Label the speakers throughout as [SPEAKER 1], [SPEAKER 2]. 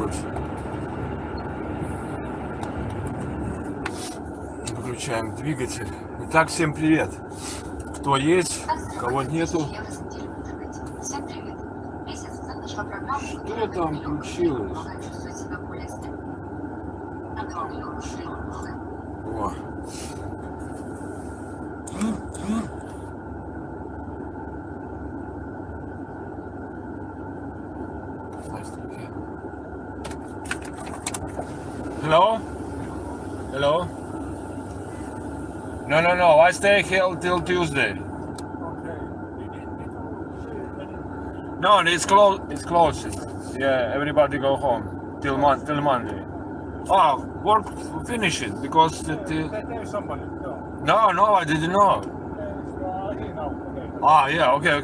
[SPEAKER 1] будет. Выключаем двигатель. Итак, всем привет. Кто есть, кого нету. Что там включилось? О. Hello? Hello? No. I stay here till Tuesday. No, it's closed. It's closed. Yeah, everybody go home till Monday. Oh, work finish it because
[SPEAKER 2] There's somebody.
[SPEAKER 1] No, I didn't know. Ah, yeah, okay.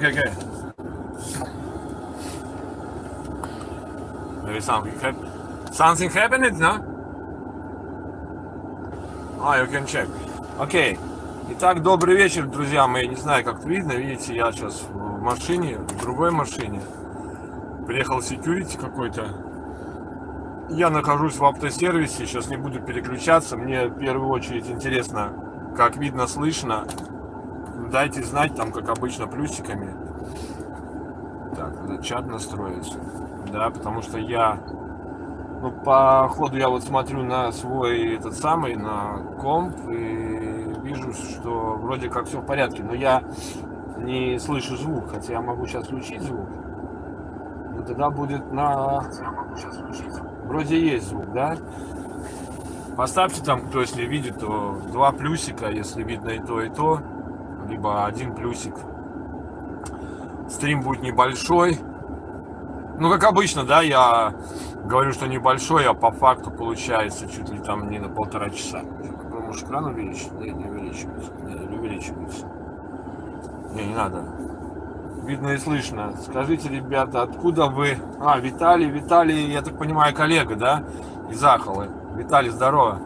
[SPEAKER 1] Maybe something happened, no? You can check. Окей. Итак, добрый вечер, друзья мои. Не знаю, как видно. Видите, я сейчас в машине, в другой машине. Приехал security какой-то. Я нахожусь в автосервисе. Сейчас не буду переключаться. Мне в первую очередь интересно, как видно, слышно. Дайте знать, там, как обычно, плюсиками. Так, надо чат настроить. Да, потому что я... по ходу я вот смотрю на свой на комп и вижу, что вроде как все в порядке, но я не слышу звук, хотя я могу сейчас включить звук. Но тогда будет вроде есть звук, да? Поставьте там, кто если видит, то 2 плюсика, если видно и то, либо 1 плюсик. Стрим будет небольшой. Как обычно, да, я говорю, что небольшой, а по факту получается чуть ли там не на 1,5 часа. Может, экран увеличить? Да, не увеличивается. Не увеличивается. Не надо. Видно и слышно. Скажите, ребята, откуда вы? Виталий, я так понимаю, коллега, да? Из Ахалы. Виталий, здорово.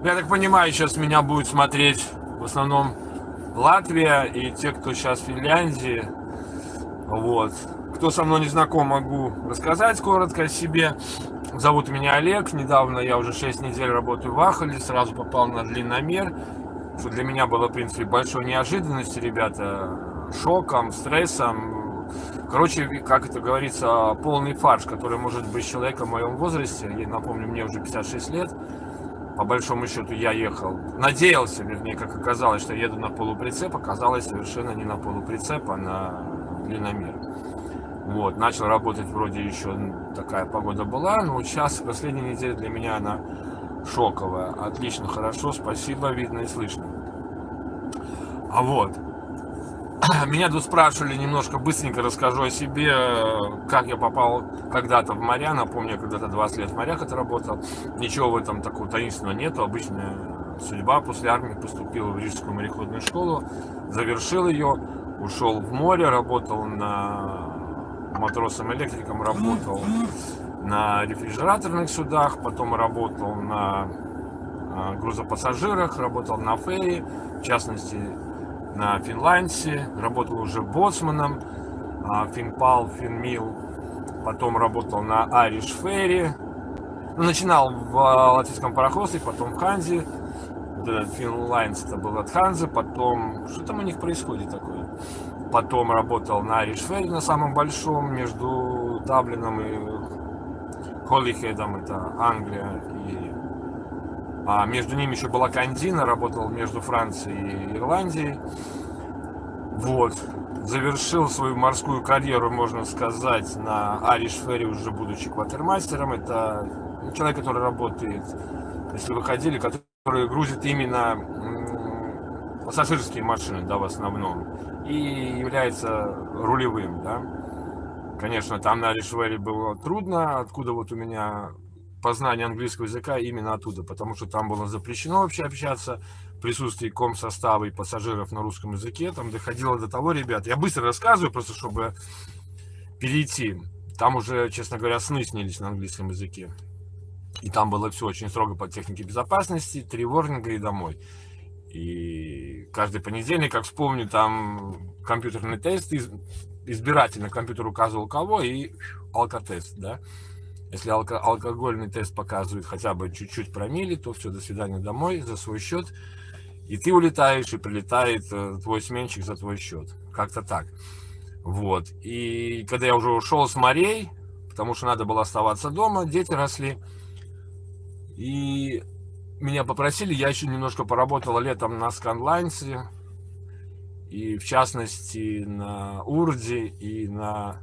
[SPEAKER 1] Я так понимаю, сейчас меня будет смотреть в основном Латвия и те, кто сейчас в Финляндии. Вот. Кто со мной не знаком, могу рассказать коротко о себе. Зовут меня Олег. Недавно я уже 6 недель работаю в Ахале. Сразу попал на длинномер. Что для меня было, в принципе, большой неожиданностью, ребята. Шоком, стрессом. Короче, как это говорится, полный фарш, который может быть человеком в моем возрасте. Я напомню, мне уже 56 лет. По большому счету я ехал. Надеялся, вернее, как оказалось, что еду на полуприцеп. Оказалось совершенно не на полуприцеп, а на длинномер. Вот, начал работать, вроде еще такая погода была, но сейчас, последняя неделя для меня она шоковая. Отлично, хорошо, спасибо, видно и слышно. Меня тут спрашивали, немножко быстренько расскажу о себе, как я попал когда-то в моря. Напомню, я когда-то 20 лет в морях отработал. Ничего в этом такого таинственного нету, обычная судьба. После армии поступил в Рижскую мореходную школу, завершил ее. Ушел в море, работал матросом-электриком, работал на рефрижераторных судах, потом работал на грузопассажирах, работал на ферри, в частности на Финландсе, работал уже боцманом, Финпал, Финмил, потом работал на Irish Ferry, начинал в латвийском пароходстве, потом в Ханзе. Финлайнс это был от Ханзы, потом, что там у них происходит такое? Потом работал на Irish Ferry, на самом большом, между Даблином и Холлихедом, это Англия, и между ними еще была Кандина, работал между Францией и Ирландией. Вот, завершил свою морскую карьеру, можно сказать, на Irish Ferry, уже будучи кватермастером. Это человек, который работает, если вы ходили, который грузит именно пассажирские машины, да, в основном, и является рулевым, да. Конечно, там на Irish Ferry было трудно, откуда вот у меня познание английского языка именно оттуда, потому что там было запрещено вообще общаться в присутствии комсостава и пассажиров на русском языке. Там доходило до того, ребят, я быстро рассказываю, просто чтобы перейти. Там уже, честно говоря, сны снились на английском языке. И там было все очень строго по технике безопасности, 3 ворнинга и домой. И каждый понедельник, как вспомню, там компьютерный тест избирательно компьютер указывал кого и алкотест, да. Если алкогольный тест показывает хотя бы чуть-чуть промилле, то все, до свидания домой за свой счет. И ты улетаешь, и прилетает твой сменщик за твой счет. Как-то так. Вот. И когда я уже ушел с морей, потому что надо было оставаться дома, дети росли, и меня попросили, я еще немножко поработал летом на Сканлайнсе, и в частности на Урде, и на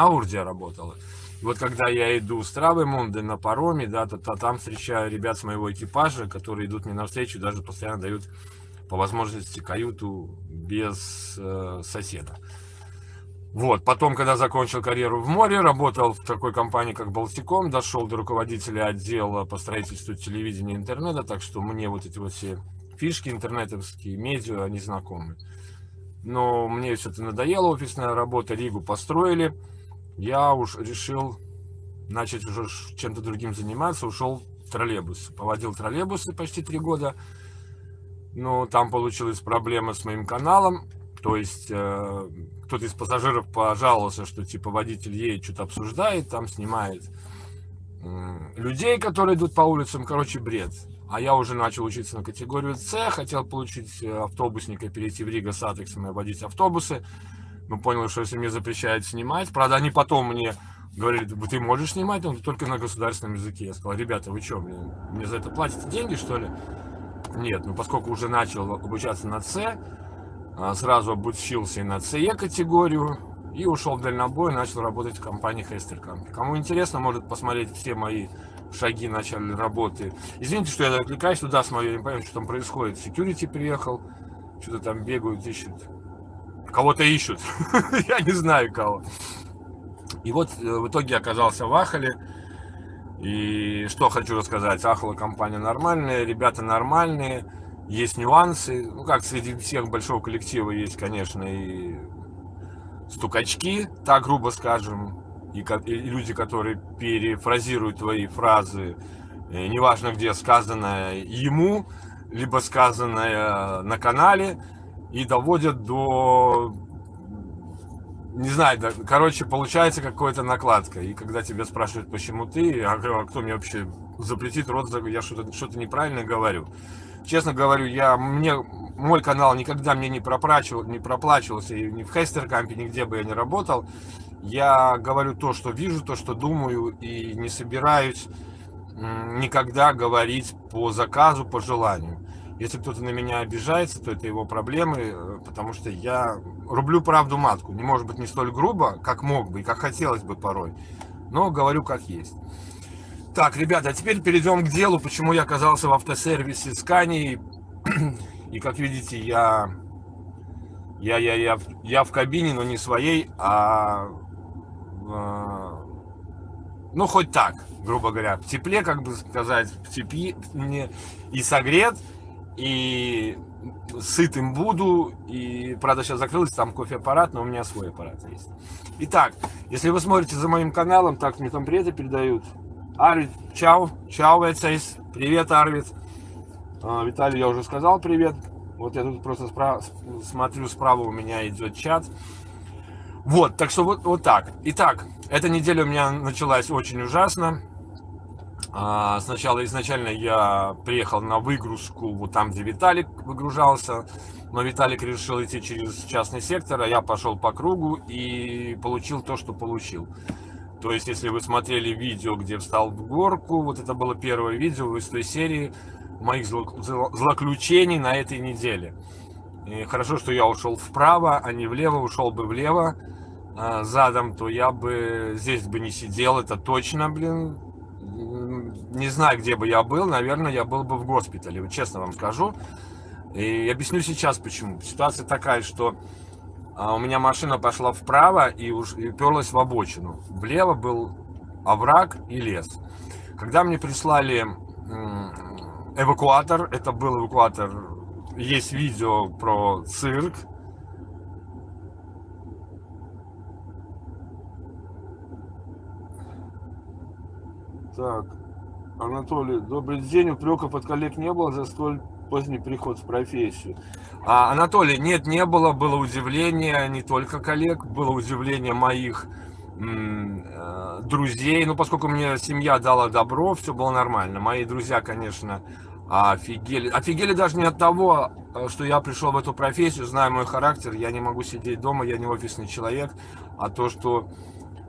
[SPEAKER 1] Урде я работал. И вот когда я иду с Травемунде на пароме, да, то там встречаю ребят с моего экипажа, которые идут мне навстречу, даже постоянно дают по возможности каюту без соседа. Вот, потом, когда закончил карьеру в море, работал в такой компании, как Балтиком, дошел до руководителя отдела по строительству телевидения и интернета, так что мне вот эти вот все фишки интернетовские, медиа, они знакомы. Но мне все это надоело, офисная работа, Ригу построили. Я уж решил начать уже чем-то другим заниматься, ушел в троллейбус. Поводил троллейбусы почти 3 года, но там получилась проблема с моим каналом. То есть кто-то из пассажиров пожаловался, что типа водитель едет, что-то обсуждает, там снимает людей, которые идут по улицам, короче, бред. А я уже начал учиться на категорию С, хотел получить автобусника, перейти в Рига с Атексом и водить автобусы. Но понял, что если мне запрещают снимать, правда, они потом мне говорили, ты можешь снимать, но только на государственном языке. Я сказал, ребята, вы что, мне за это платите деньги, что ли? Нет, ну поскольку уже начал обучаться на С, сразу обучился и на СЕ категорию, и ушел в дальнобой, начал работать в компании Хестеркамп. Кому интересно, может посмотреть все мои шаги начальной работы. Извините, что я отвлекаюсь туда, смотрю, я не понимаю, что там происходит. Security приехал, что-то там бегают, ищут. Кого-то ищут, я не знаю кого. И вот в итоге оказался в Ахале. И что хочу рассказать, Ахала компания нормальная, ребята нормальные, есть нюансы. Ну как среди всех большого коллектива есть, конечно, и стукачки, так грубо скажем, и люди, которые перефразируют твои фразы, неважно где сказанное ему, либо сказанное на канале, и доводят до, не знаю, да, короче, получается какая-то накладка. И когда тебя спрашивают, почему ты, а кто мне вообще запретит рот, я что-то неправильно говорю. Честно говорю, мой канал никогда мне не проплачивался, и ни в Хестеркампе, нигде бы я не работал. Я говорю то, что вижу, то, что думаю, и не собираюсь никогда говорить по заказу, по желанию. Если кто-то на меня обижается, то это его проблемы, потому что я рублю правду матку. Не может быть не столь грубо, как мог бы и как хотелось бы порой, но говорю как есть. Так, ребята, а теперь перейдем к делу, почему я оказался в автосервисе Scania. И как видите, я в кабине, но не своей, а ну хоть так, грубо говоря, в тепле, как бы сказать, в тепле и согрет, и сытым буду, и, правда, сейчас закрылась, там кофе-аппарат, но у меня свой аппарат есть. Итак, если вы смотрите за моим каналом, так, мне там приветы передают. Арвид, чао, Вецейс, привет, Арвид. Виталий, я уже сказал привет. Вот я тут просто смотрю, справа у меня идет чат. Вот, так что вот так. Итак, эта неделя у меня началась очень ужасно. Сначала изначально я приехал на выгрузку вот там, где Виталик выгружался, но Виталик решил идти через частный сектор, а я пошел по кругу и получил то, что получил. То есть, если вы смотрели видео, где встал в горку, вот это было первое видео из той серии моих злоключений на этой неделе. И хорошо, что я ушел вправо, а не влево. Ушел бы влево задом, то я бы здесь бы не сидел, это точно, блин. Не знаю, где бы я был, наверное, я был бы в госпитале, вот честно вам скажу. И объясню сейчас почему. Ситуация такая, что у меня машина пошла вправо и уперлась в обочину. Влево был овраг и лес. Когда мне прислали эвакуатор, это был эвакуатор, есть видео про цирк. Так, Анатолий, добрый день, упреков от коллег не было за столь поздний приход в профессию. Анатолий, нет, не было. Было удивление не только коллег, было удивление моих друзей. Ну, поскольку мне семья дала добро, все было нормально. Мои друзья, конечно, офигели. Офигели даже не от того, что я пришел в эту профессию, зная мой характер, я не могу сидеть дома, я не офисный человек, а то, что,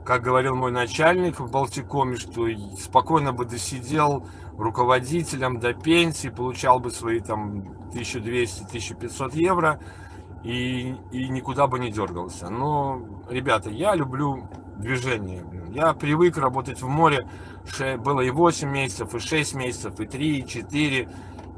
[SPEAKER 1] как говорил мой начальник в Балтикоме, что спокойно бы досидел руководителем до пенсии, получал бы свои там 1200-1500 евро и никуда бы не дергался. Но, ребята, я люблю движение. Я привык работать в море. Было и 8 месяцев, и 6 месяцев, и 3, и 4.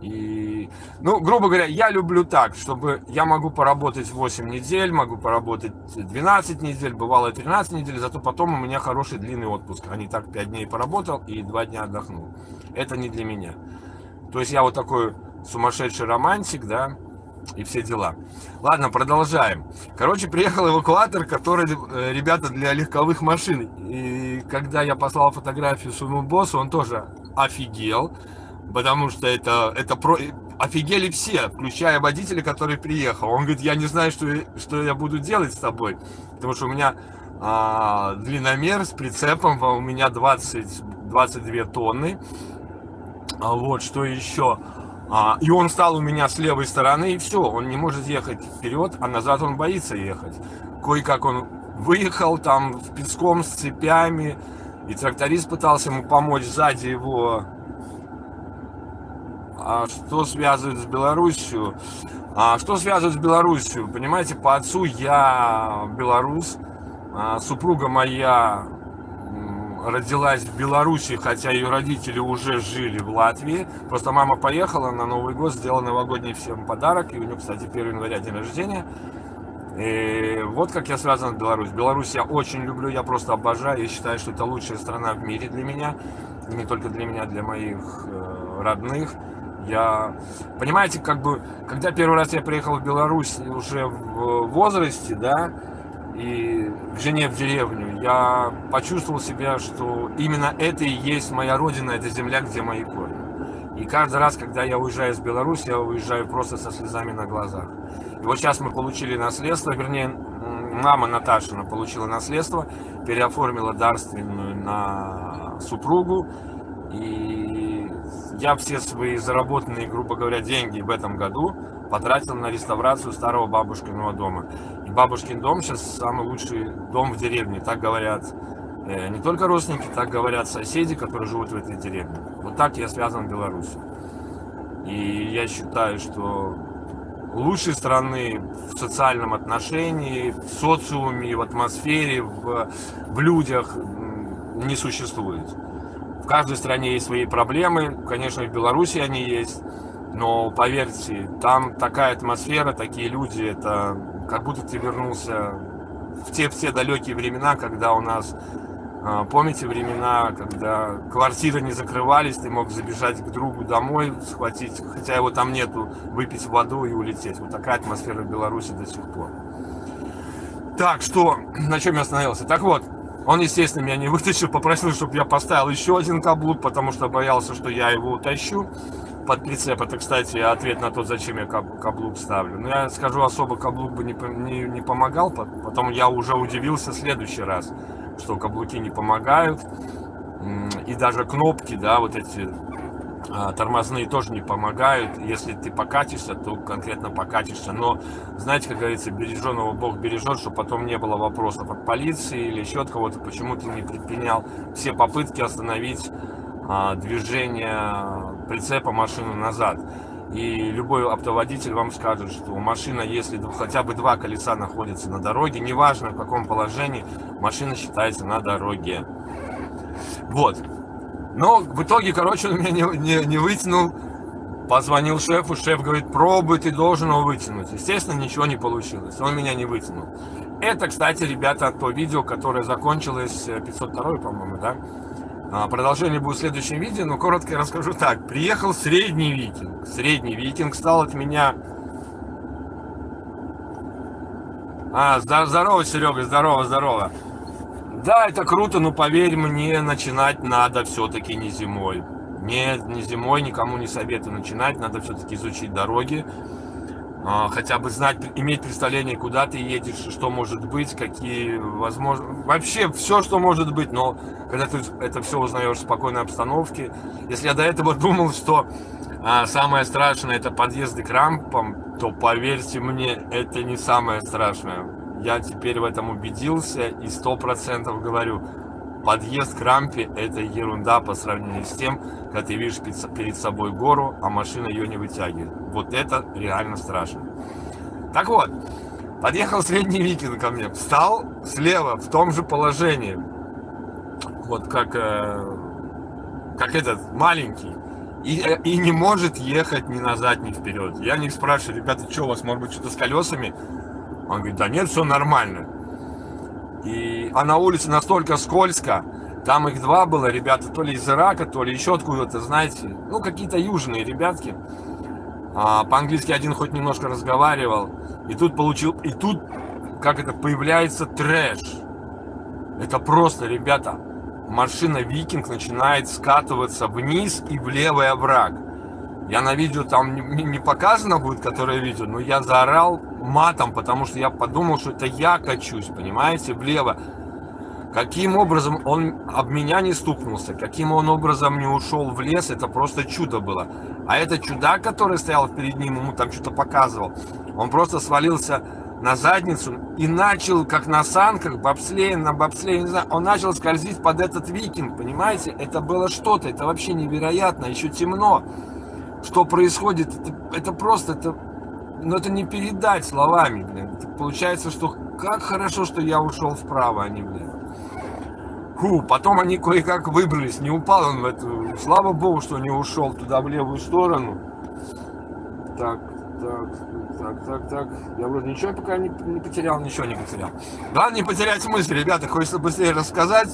[SPEAKER 1] И, ну, грубо говоря, я люблю так, чтобы я могу поработать 8 недель, могу поработать 12 недель, бывало 13 недель, зато потом у меня хороший длинный отпуск. А не так 5 дней поработал и 2 дня отдохнул. Это не для меня. То есть я вот такой сумасшедший романтик, да, и все дела. Ладно, продолжаем. Короче, приехал эвакуатор, который, ребята, для легковых машин. И когда я послал фотографию своему боссу, он тоже офигел. Потому что офигели все, включая водителя, который приехал. Он говорит, я не знаю, что я буду делать с тобой. Потому что у меня длинномер с прицепом, у меня 22 тонны. Вот, что еще? И он стал у меня с левой стороны, и все, он не может ехать вперед, а назад он боится ехать. Кое-как он выехал там с песком, с цепями, и тракторист пытался ему помочь сзади его. Что связывает с Беларусью? Что связывает с Беларусью? Понимаете, по отцу я белорус, супруга моя родилась в Беларуси, хотя ее родители уже жили в Латвии. Просто мама поехала на Новый год, сделала новогодний всем подарок. И у нее, кстати, 1 января день рождения. И вот как я связан с Беларусью. Беларусь я очень люблю, я просто обожаю. Я считаю, что это лучшая страна в мире для меня. И не только для меня, для моих родных. Понимаете, как бы, когда первый раз я приехал в Беларусь уже в возрасте, да, и к жене в деревню, я почувствовал себя, что именно это и есть моя родина, это земля, где мои корни. И каждый раз, когда я уезжаю из Беларуси, я уезжаю просто со слезами на глазах. И вот сейчас мы получили наследство, вернее, мама Наташина получила наследство, переоформила дарственную на супругу. И я все свои заработанные, грубо говоря, деньги в этом году потратил на реставрацию старого бабушкиного дома. И бабушкин дом сейчас самый лучший дом в деревне, так говорят не только родственники, так говорят соседи, которые живут в этой деревне. Вот так я связан с Беларусью. И я считаю, что лучшей страны в социальном отношении, в социуме, в атмосфере, в людях не существует. В каждой стране есть свои проблемы, конечно, в Беларуси они есть, но поверьте, там такая атмосфера, такие люди, это как будто ты вернулся в те все далекие времена, когда у нас, помните времена, когда квартиры не закрывались, ты мог забежать к другу домой, схватить, хотя его там нету, выпить воду и улететь. Вот такая атмосфера в Беларуси до сих пор. Так, что, на чем я остановился? Так вот. Он, естественно, меня не вытащил, попросил, чтобы я поставил еще один каблук, потому что боялся, что я его утащу под прицеп. Это, кстати, ответ на то, зачем я каблук ставлю. Но я скажу, особо каблук бы не помогал. Потом я уже удивился в следующий раз, что каблуки не помогают. И даже кнопки, да, вот эти тормозные тоже не помогают. Если ты покатишься, то конкретно покатишься. Но, знаете, как говорится, береженого Бог бережет, чтобы потом не было вопросов от полиции или еще от кого-то, почему ты не предпринял все попытки остановить движение прицепа машины назад. И любой автоводитель вам скажет, что машина, если хотя бы 2 колеса находятся на дороге, неважно в каком положении, машина считается на дороге. Вот. Но в итоге, короче, он меня не вытянул. Позвонил шефу, шеф говорит, пробуй, ты должен его вытянуть. Естественно, ничего не получилось, он меня не вытянул. Это, кстати, ребята, то видео, которое закончилось 502, по-моему, да? Продолжение будет в следующем видео, но коротко я расскажу так. Приехал средний викинг. Средний викинг стал от меня... Здорово, Серега, здорово. Да, это круто, но поверь мне, начинать надо все-таки не зимой. Нет, не зимой, никому не советую начинать. Надо все-таки изучить дороги. Хотя бы знать, иметь представление, куда ты едешь, что может быть, какие возможности. Вообще все, что может быть. Но когда ты это все узнаешь в спокойной обстановке. Если я до этого думал, что самое страшное это подъезды к рампам, то поверьте мне, это не самое страшное. Я теперь в этом убедился и 100% говорю. Подъезд к рампе это ерунда по сравнению с тем, когда ты видишь перед собой гору, а машина ее не вытягивает. Вот это реально страшно. Так вот, подъехал средний викинг ко мне, встал слева в том же положении, вот как этот маленький, и не может ехать ни назад, ни вперед. Я не спрашиваю, ребята, что у вас, может быть, что-то с колесами? Он говорит, да нет, все нормально. А на улице настолько скользко, там их два было, ребята, то ли из Ирака, то ли еще откуда-то, знаете, ну, какие-то южные ребятки. По-английски один хоть немножко разговаривал, и тут как это, появляется трэш. Это просто, ребята, машина Викинг начинает скатываться вниз и в левый овраг. Я на видео там не показано будет, которое видео, но я заорал матом, потому что я подумал, что это я качусь, понимаете, влево. Каким образом он об меня не стукнулся, каким он образом не ушел в лес, это просто чудо было. А этот чудак, который стоял перед ним, ему там что-то показывал, он просто свалился на задницу и начал, как на санках, бобслей, не знаю, он начал скользить под этот Викинг, понимаете, это было что-то, это вообще невероятно, еще темно. Что происходит, это просто, это не передать словами, блин. Это получается, что как хорошо, что я ушел вправо, а не влево. Потом они кое-как выбрались, не упал он в эту, слава богу, что не ушел туда в левую сторону. Так, я вроде ничего пока не потерял, ничего не потерял. Главное не потерять мысль, ребята, хочется быстрее рассказать.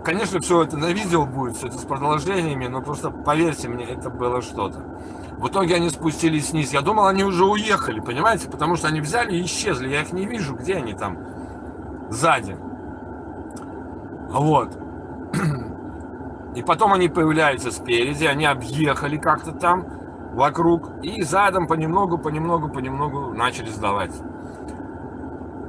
[SPEAKER 1] Конечно, все это на видео будет, все это с продолжениями, но просто поверьте мне, это было что-то. В итоге они спустились вниз. Я думал, они уже уехали, понимаете? Потому что они взяли и исчезли. Я их не вижу, где они там сзади. Вот. И потом они появляются спереди, они объехали как-то там вокруг и задом понемногу начали сдавать.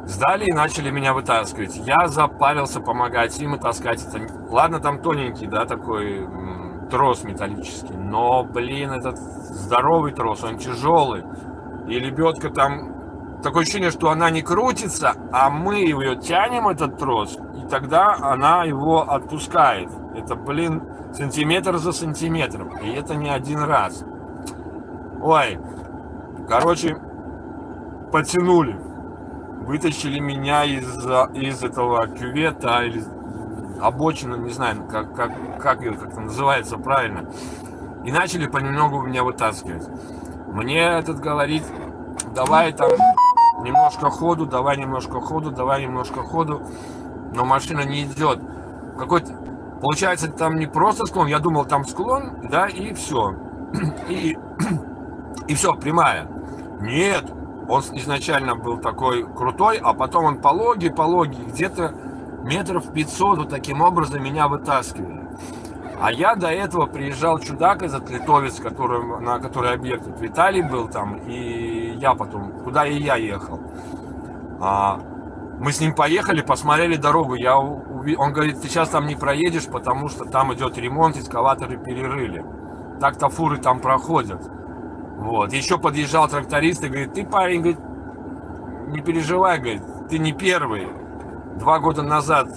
[SPEAKER 1] Сдали и начали меня вытаскивать. Я запарился помогать им и таскать это. Ладно, там тоненький, да, такой трос металлический. Но, блин, этот здоровый трос, он тяжелый. И лебедка там... Такое ощущение, что она не крутится, а мы ее тянем, этот трос, и тогда она его отпускает. Это, блин, сантиметр за сантиметром. И это не один раз. Ой, короче, потянули. Вытащили меня из этого кювета или обочины, не знаю, как это называется правильно. И начали понемногу меня вытаскивать. Мне этот говорит, давай там немножко ходу, давай немножко ходу. Но машина не идет. Какой-то, получается, там не просто склон, я думал, там склон, да, и все. И все, прямая. Нет. Он изначально был такой крутой, а потом он пологий, где-то метров 500 вот таким образом меня вытаскивали. А я до этого приезжал чудак, этот литовец, на который объект, вот Виталий был там, и я потом, куда и я ехал. Мы с ним поехали, посмотрели дорогу, он говорит, ты сейчас там не проедешь, потому что там идет ремонт, экскаваторы перерыли. Так-то фуры там проходят. Вот, еще подъезжал тракторист и говорит, ты, парень, говорит, не переживай, говорит, ты не первый. 2 года назад,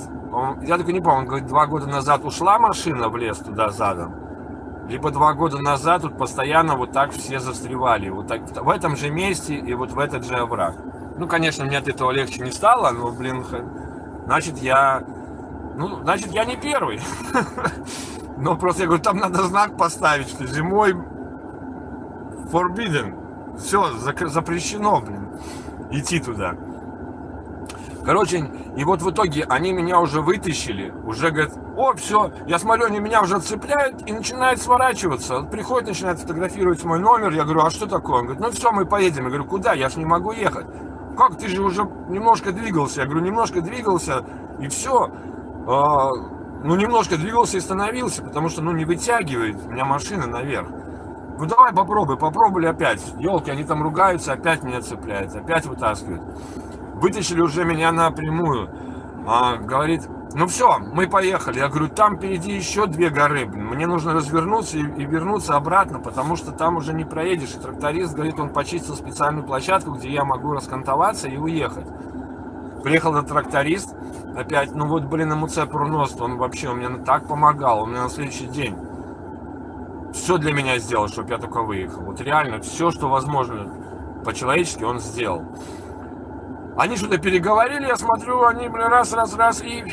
[SPEAKER 1] я такой не помню, он говорит, 2 года назад ушла машина в лес туда задом, либо 2 года назад тут постоянно вот так все застревали, вот так, в этом же месте и вот в этот же овраг. Ну, конечно, мне от этого легче не стало, но, блин, значит, я не первый. Но просто я говорю, там надо знак поставить, что зимой forbidden. Все, запрещено, блин, идти туда. Короче, и вот в итоге они меня уже вытащили, уже говорят, о, все, я смотрю, они меня уже цепляют и начинают сворачиваться. Приходит, начинает фотографировать мой номер, я говорю, а что такое? Он говорит, ну все, мы поедем. Я говорю, куда? Я ж не могу ехать. Как, ты же уже немножко двигался? Я говорю, немножко двигался, и все. ну, немножко двигался и становился, потому что, ну, не вытягивает у меня машина наверх. Ну, давай попробуй, попробовали опять. Ёлки, они там ругаются, опять меня цепляют, опять вытаскивают. Вытащили уже меня напрямую. Говорит, ну все, мы поехали. Я говорю, там впереди еще 2 горы. Мне нужно развернуться и вернуться обратно, потому что там уже не проедешь. И тракторист говорит, он почистил специальную площадку, где я могу раскантоваться и уехать. Приехал на тракторист. Опять, ну вот, блин, ему цепру нос. Он вообще, он мне так помогал. Он мне на следующий день все для меня сделал, чтобы я только выехал. Вот реально, все, что возможно по-человечески, он сделал. Они что-то переговорили, я смотрю, они, блин, раз, и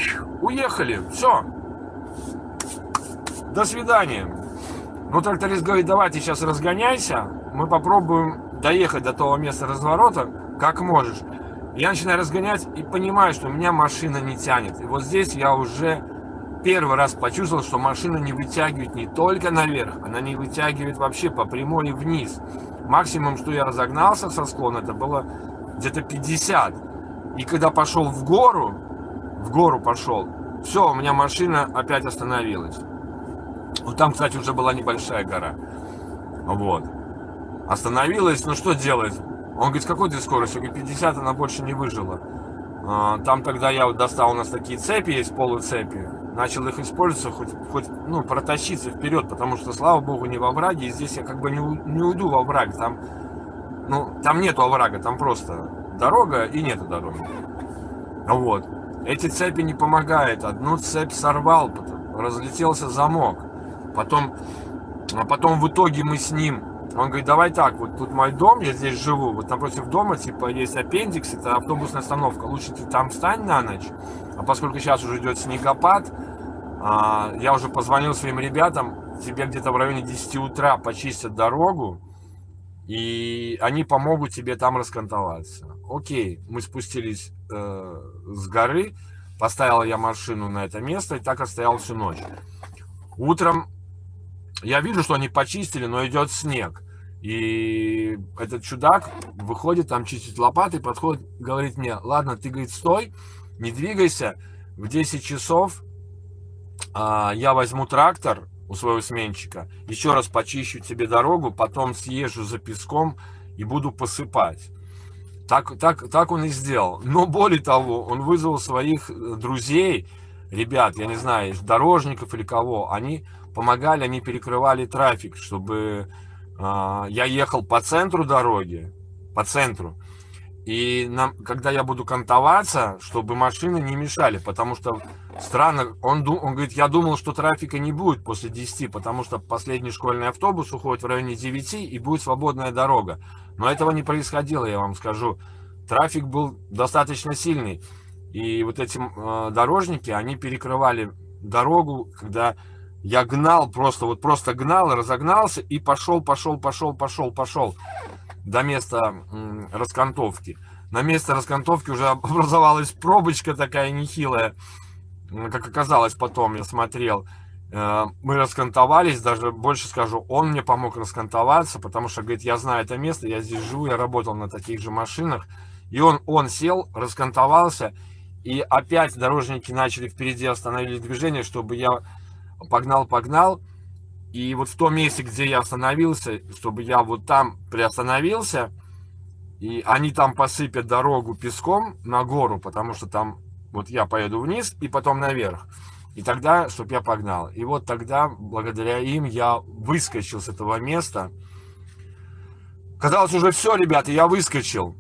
[SPEAKER 1] уехали. Все. До свидания. Ну, тракторист говорит, давай ты сейчас разгоняйся, мы попробуем доехать до того места разворота, как можешь. Я начинаю разгонять и понимаю, что у меня машина не тянет. И вот здесь я уже первый раз почувствовал, что машина не вытягивает не только наверх, она не вытягивает вообще по прямой и вниз. Максимум, что я разогнался со склона, это было где-то 50. И когда пошел в гору пошел, все, у меня машина опять остановилась. Вот там, кстати, уже была небольшая гора. Вот. Остановилась, ну что делать? Он говорит, с какой ты скоростью? Я говорю, 50, она больше не выжила. Там тогда я вот достал, у нас такие цепи есть, полуцепи. Начал их использовать, хоть ну, протащиться вперед, потому что, слава богу, не во овраге. И здесь я как бы не уйду во овраг. Там, ну, там нету оврага, там просто дорога и нету дороги. Вот. Эти цепи не помогают. Одну цепь сорвал, разлетелся замок. Потом в итоге мы с ним... Он говорит, давай так, вот тут мой дом, я здесь живу, вот напротив дома, типа, есть аппендикс, это автобусная остановка, лучше ты там встань на ночь, а поскольку сейчас уже идет снегопад, я уже позвонил своим ребятам, тебе где-то в районе 10 утра почистят дорогу, и они помогут тебе там раскантоваться. Окей, мы спустились с горы, поставил я машину на это место, и так и стоял всю ночь. Утром я вижу, что они почистили, но идет снег. И этот чудак выходит, там чистит лопатой, подходит, говорит мне, ладно, ты, говорит, стой, не двигайся, в 10 часов я возьму трактор у своего сменщика, еще раз почищу тебе дорогу, потом съезжу за песком и буду посыпать. Так он и сделал. Но более того, он вызвал своих друзей, ребят, я не знаю, дорожников или кого, они помогали, они перекрывали трафик, чтобы я ехал по центру дороги, по центру, и когда я буду кантоваться, чтобы машины не мешали, потому что странно, он говорит, я думал, что трафика не будет после 10, потому что последний школьный автобус уходит в районе 9 и будет свободная дорога, но этого не происходило, я вам скажу, трафик был достаточно сильный, и вот эти дорожники, они перекрывали дорогу, когда я гнал, просто гнал, разогнался и пошел до места раскантовки. На месте раскантовки уже образовалась пробочка такая нехилая, как оказалось потом, я смотрел. Мы раскантовались, даже больше скажу, он мне помог раскантоваться, потому что, говорит, я знаю это место, я здесь живу, я работал на таких же машинах. И он сел, раскантовался, и опять дорожники начали впереди, остановили движение, чтобы я погнал, и вот в том месте, где я остановился, чтобы я вот там приостановился, и они там посыпят дорогу песком на гору, потому что там вот я поеду вниз и потом наверх, и тогда, чтобы я погнал. И вот тогда, благодаря им, я выскочил с этого места. Казалось, уже все, ребята, я выскочил.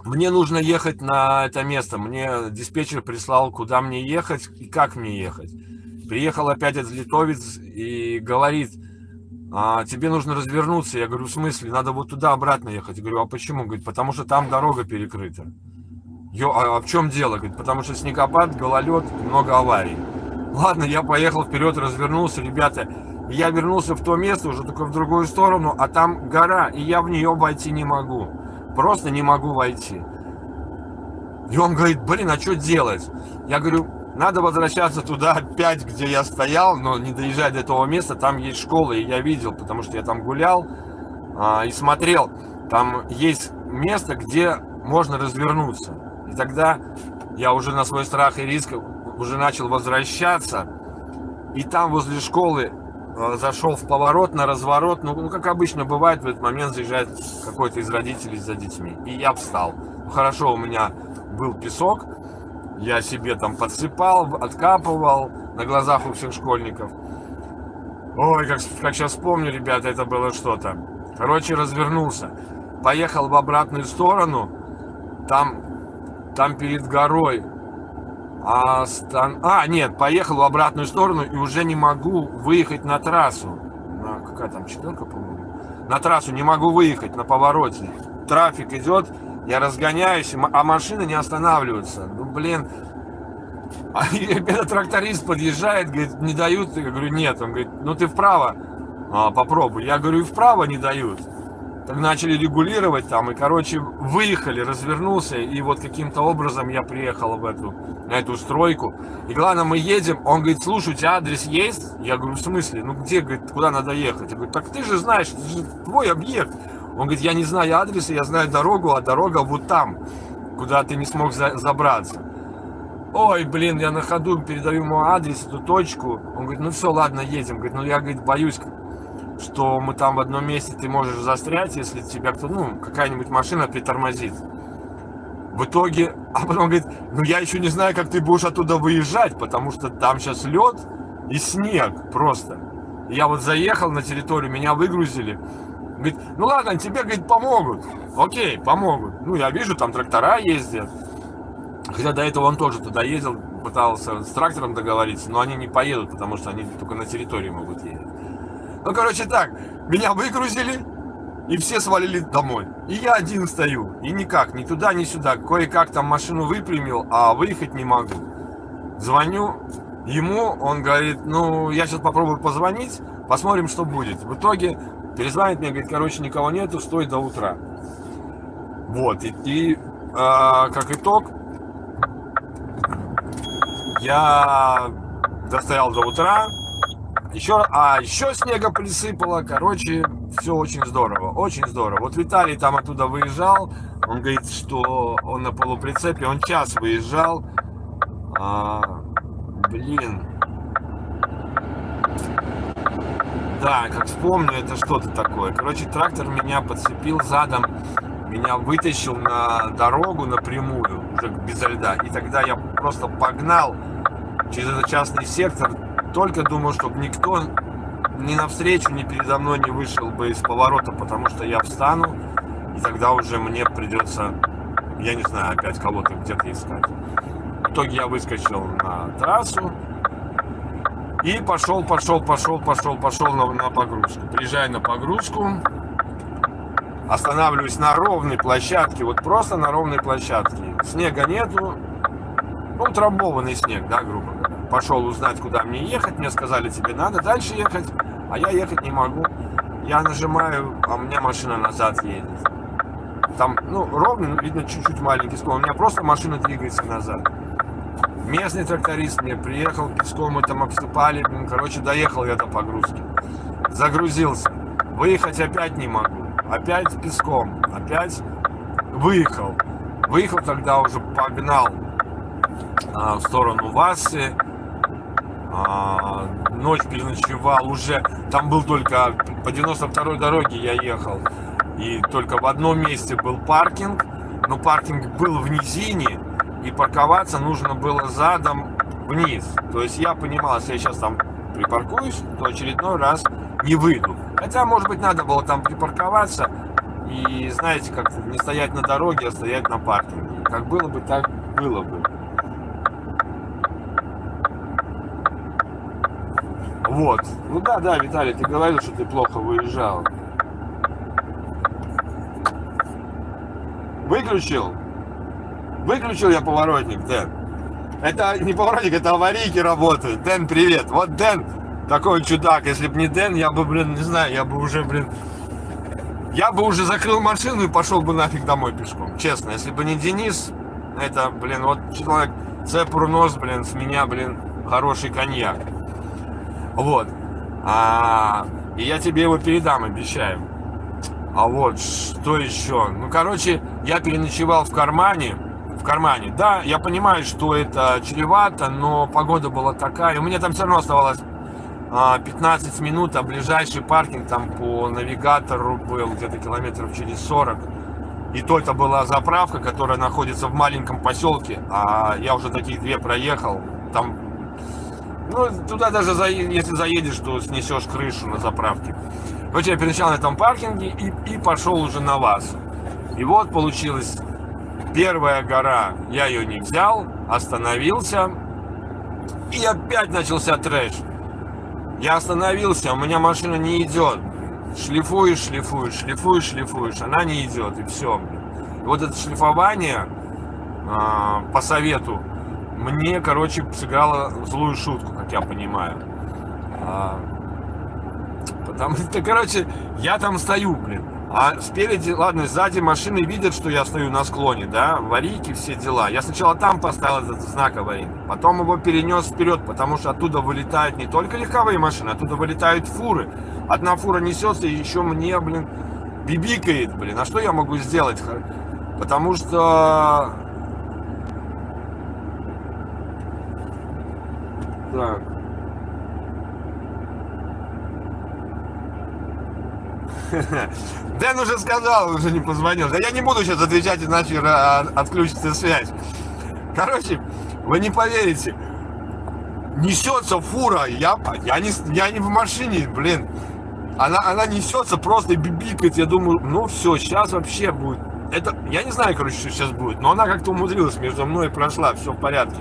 [SPEAKER 1] Мне нужно ехать на это место, мне диспетчер прислал, куда мне ехать и как мне ехать. Приехал опять этот литовец и говорит, тебе нужно развернуться. Я говорю, в смысле? Надо вот туда обратно ехать. Я говорю, а почему? Говорит, потому что там дорога перекрыта. А в чем дело? Говорит, потому что снегопад, гололед, много аварий. Ладно, я поехал вперед, развернулся, ребята. Я вернулся в то место, уже только в другую сторону, а там гора, и я в нее войти не могу. Просто не могу войти. И он говорит, блин, а что делать? Я говорю, надо возвращаться туда опять, где я стоял, но не доезжать до этого места, там есть школа, и я видел, потому что я там гулял и смотрел, там есть место, где можно развернуться. И тогда я уже на свой страх и риск уже начал возвращаться, и там возле школы зашел в поворот на разворот, ну как обычно бывает, в этот момент заезжает какой-то из родителей за детьми, и я встал. Хорошо, у меня был песок, я себе там подсыпал, откапывал на глазах у всех школьников. Ой, как сейчас помню, ребята, это было что-то. Короче, развернулся, поехал в обратную сторону, там перед горой. Нет, поехал в обратную сторону и уже не могу выехать на трассу. Какая там, 4-ка, по-моему? На трассу не могу выехать на повороте. Трафик идет, я разгоняюсь, а машины не останавливаются. Ну, блин. Этот тракторист подъезжает, говорит, не дают. Я говорю, нет. Он говорит, ну ты вправо попробуй. Я говорю, и вправо не дают. Так начали регулировать там, и, короче, выехали, развернулся, и вот каким-то образом я приехал на эту стройку. И главное, мы едем, он говорит, слушай, у тебя адрес есть? Я говорю, в смысле? Ну где, говорит, куда надо ехать? Я говорю, так ты же знаешь, это же твой объект. Он говорит, я не знаю адреса, я знаю дорогу, а дорога вот там, куда ты не смог забраться. Ой, блин, я на ходу передаю ему адрес, эту точку. Он говорит, ну все, ладно, едем. Говорит, ну я, говорит, боюсь, что мы там в одном месте ты можешь застрять, если тебя какая-нибудь машина притормозит. В итоге, а потом говорит, ну я еще не знаю, как ты будешь оттуда выезжать, потому что там сейчас лед и снег просто. И я вот заехал на территорию, меня выгрузили. Говорит, ну ладно, тебе, говорит, помогут. Окей, помогут. Ну я вижу, там трактора ездят. Хотя до этого он тоже туда ездил, пытался с трактором договориться, но они не поедут, потому что они только на территории могут ездить. Ну, короче, так, меня выгрузили, и все свалили домой. И я один стою, и никак, ни туда, ни сюда. Кое-как там машину выпрямил, а выехать не могу. Звоню ему, он говорит, ну, я сейчас попробую позвонить, посмотрим, что будет. В итоге перезвонит мне, говорит, короче, никого нету, стой до утра. Вот, и как итог, я достоял до утра. Еще снега присыпало, короче, все очень здорово, очень здорово. Вот Виталий там оттуда выезжал, он говорит, что он на полуприцепе, он час выезжал, блин, да, как вспомню, это что-то такое. Короче, трактор меня подцепил задом, меня вытащил на дорогу напрямую, уже безо льда, и тогда я просто погнал через этот частный сектор. Только думал, чтобы никто ни навстречу, ни передо мной не вышел бы из поворота, потому что я встану, и тогда уже мне придется, я не знаю, опять кого-то где-то искать. В итоге я выскочил на трассу и пошел на погрузку. Приезжаю на погрузку, останавливаюсь на ровной площадке, вот просто на ровной площадке. Снега нету, ну, утрамбованный снег, да, грубо говоря. Пошел узнать, куда мне ехать, мне сказали, тебе надо дальше ехать, а я ехать не могу. Я нажимаю, а у меня машина назад едет. Там, ну, ровно, видно, чуть-чуть маленький склон, у меня просто машина двигается назад. Местный тракторист мне приехал, песком мы там обсыпали, короче, доехал я до погрузки. Загрузился, выехать опять не могу, опять песком, опять выехал. Выехал, тогда уже погнал в сторону Васы. Ночь переночевал уже, там был только по 92-й дороге я ехал, и только в одном месте был паркинг, но паркинг был в низине, и парковаться нужно было задом вниз. То есть я понимал, если я сейчас там припаркуюсь, то очередной раз не выйду. Хотя, может быть, надо было там припарковаться и, знаете, как не стоять на дороге, а стоять на паркинге. Как было бы, так было бы. Вот. Ну да, Виталий, ты говорил, что ты плохо выезжал. Выключил я поворотник, Дэн. Это не поворотник, это аварийки работают. Дэн, привет. Вот Дэн, такой чудак. Если бы не Дэн, я бы, блин, не знаю, я бы уже закрыл машину и пошел бы нафиг домой пешком. Честно, если бы не Денис, это, блин, вот человек цепур нос, блин, с меня, блин, хороший коньяк. Вот. И я тебе его передам, обещаю. А вот, что еще? Ну, короче, я переночевал в кармане кармане. Да, я понимаю, что это чревато, но погода была такая. У меня там все равно оставалось 15 минут, а ближайший паркинг там по навигатору был где-то километров через 40. И то это была заправка, которая находится в маленьком поселке, а я уже такие две проехал. Там, ну, туда даже если заедешь, то снесешь крышу на заправке. Короче, я переезжал на этом паркинге и пошел уже на вас. И вот получилось, первая гора, я ее не взял, остановился, и опять начался трэш. Я остановился, у меня машина не идет. Шлифуешь, шлифуешь, шлифуешь, шлифуешь, она не идет, и все. И вот это шлифование по совету мне, короче, сыграло злую шутку, как я понимаю. Потому что, короче, я там стою, блин. А спереди, ладно, сзади машины видят, что я стою на склоне, да, аварийки, все дела. Я сначала там поставил этот знак аварийный, потом его перенес вперед, потому что оттуда вылетают не только легковые машины, оттуда вылетают фуры. Одна фура несется, и еще мне, блин, бибикает, блин. А что я могу сделать? Потому что... Так. Дэн уже сказал, уже не позвонил. Да я не буду сейчас отвечать, иначе отключится связь. Короче, вы не поверите. Несется фура, я не в машине, блин. Она несется просто и бибикает. Я думаю, ну все, сейчас вообще будет. Это, я не знаю, короче, что сейчас будет. Но она как-то умудрилась, между мной прошла, все в порядке.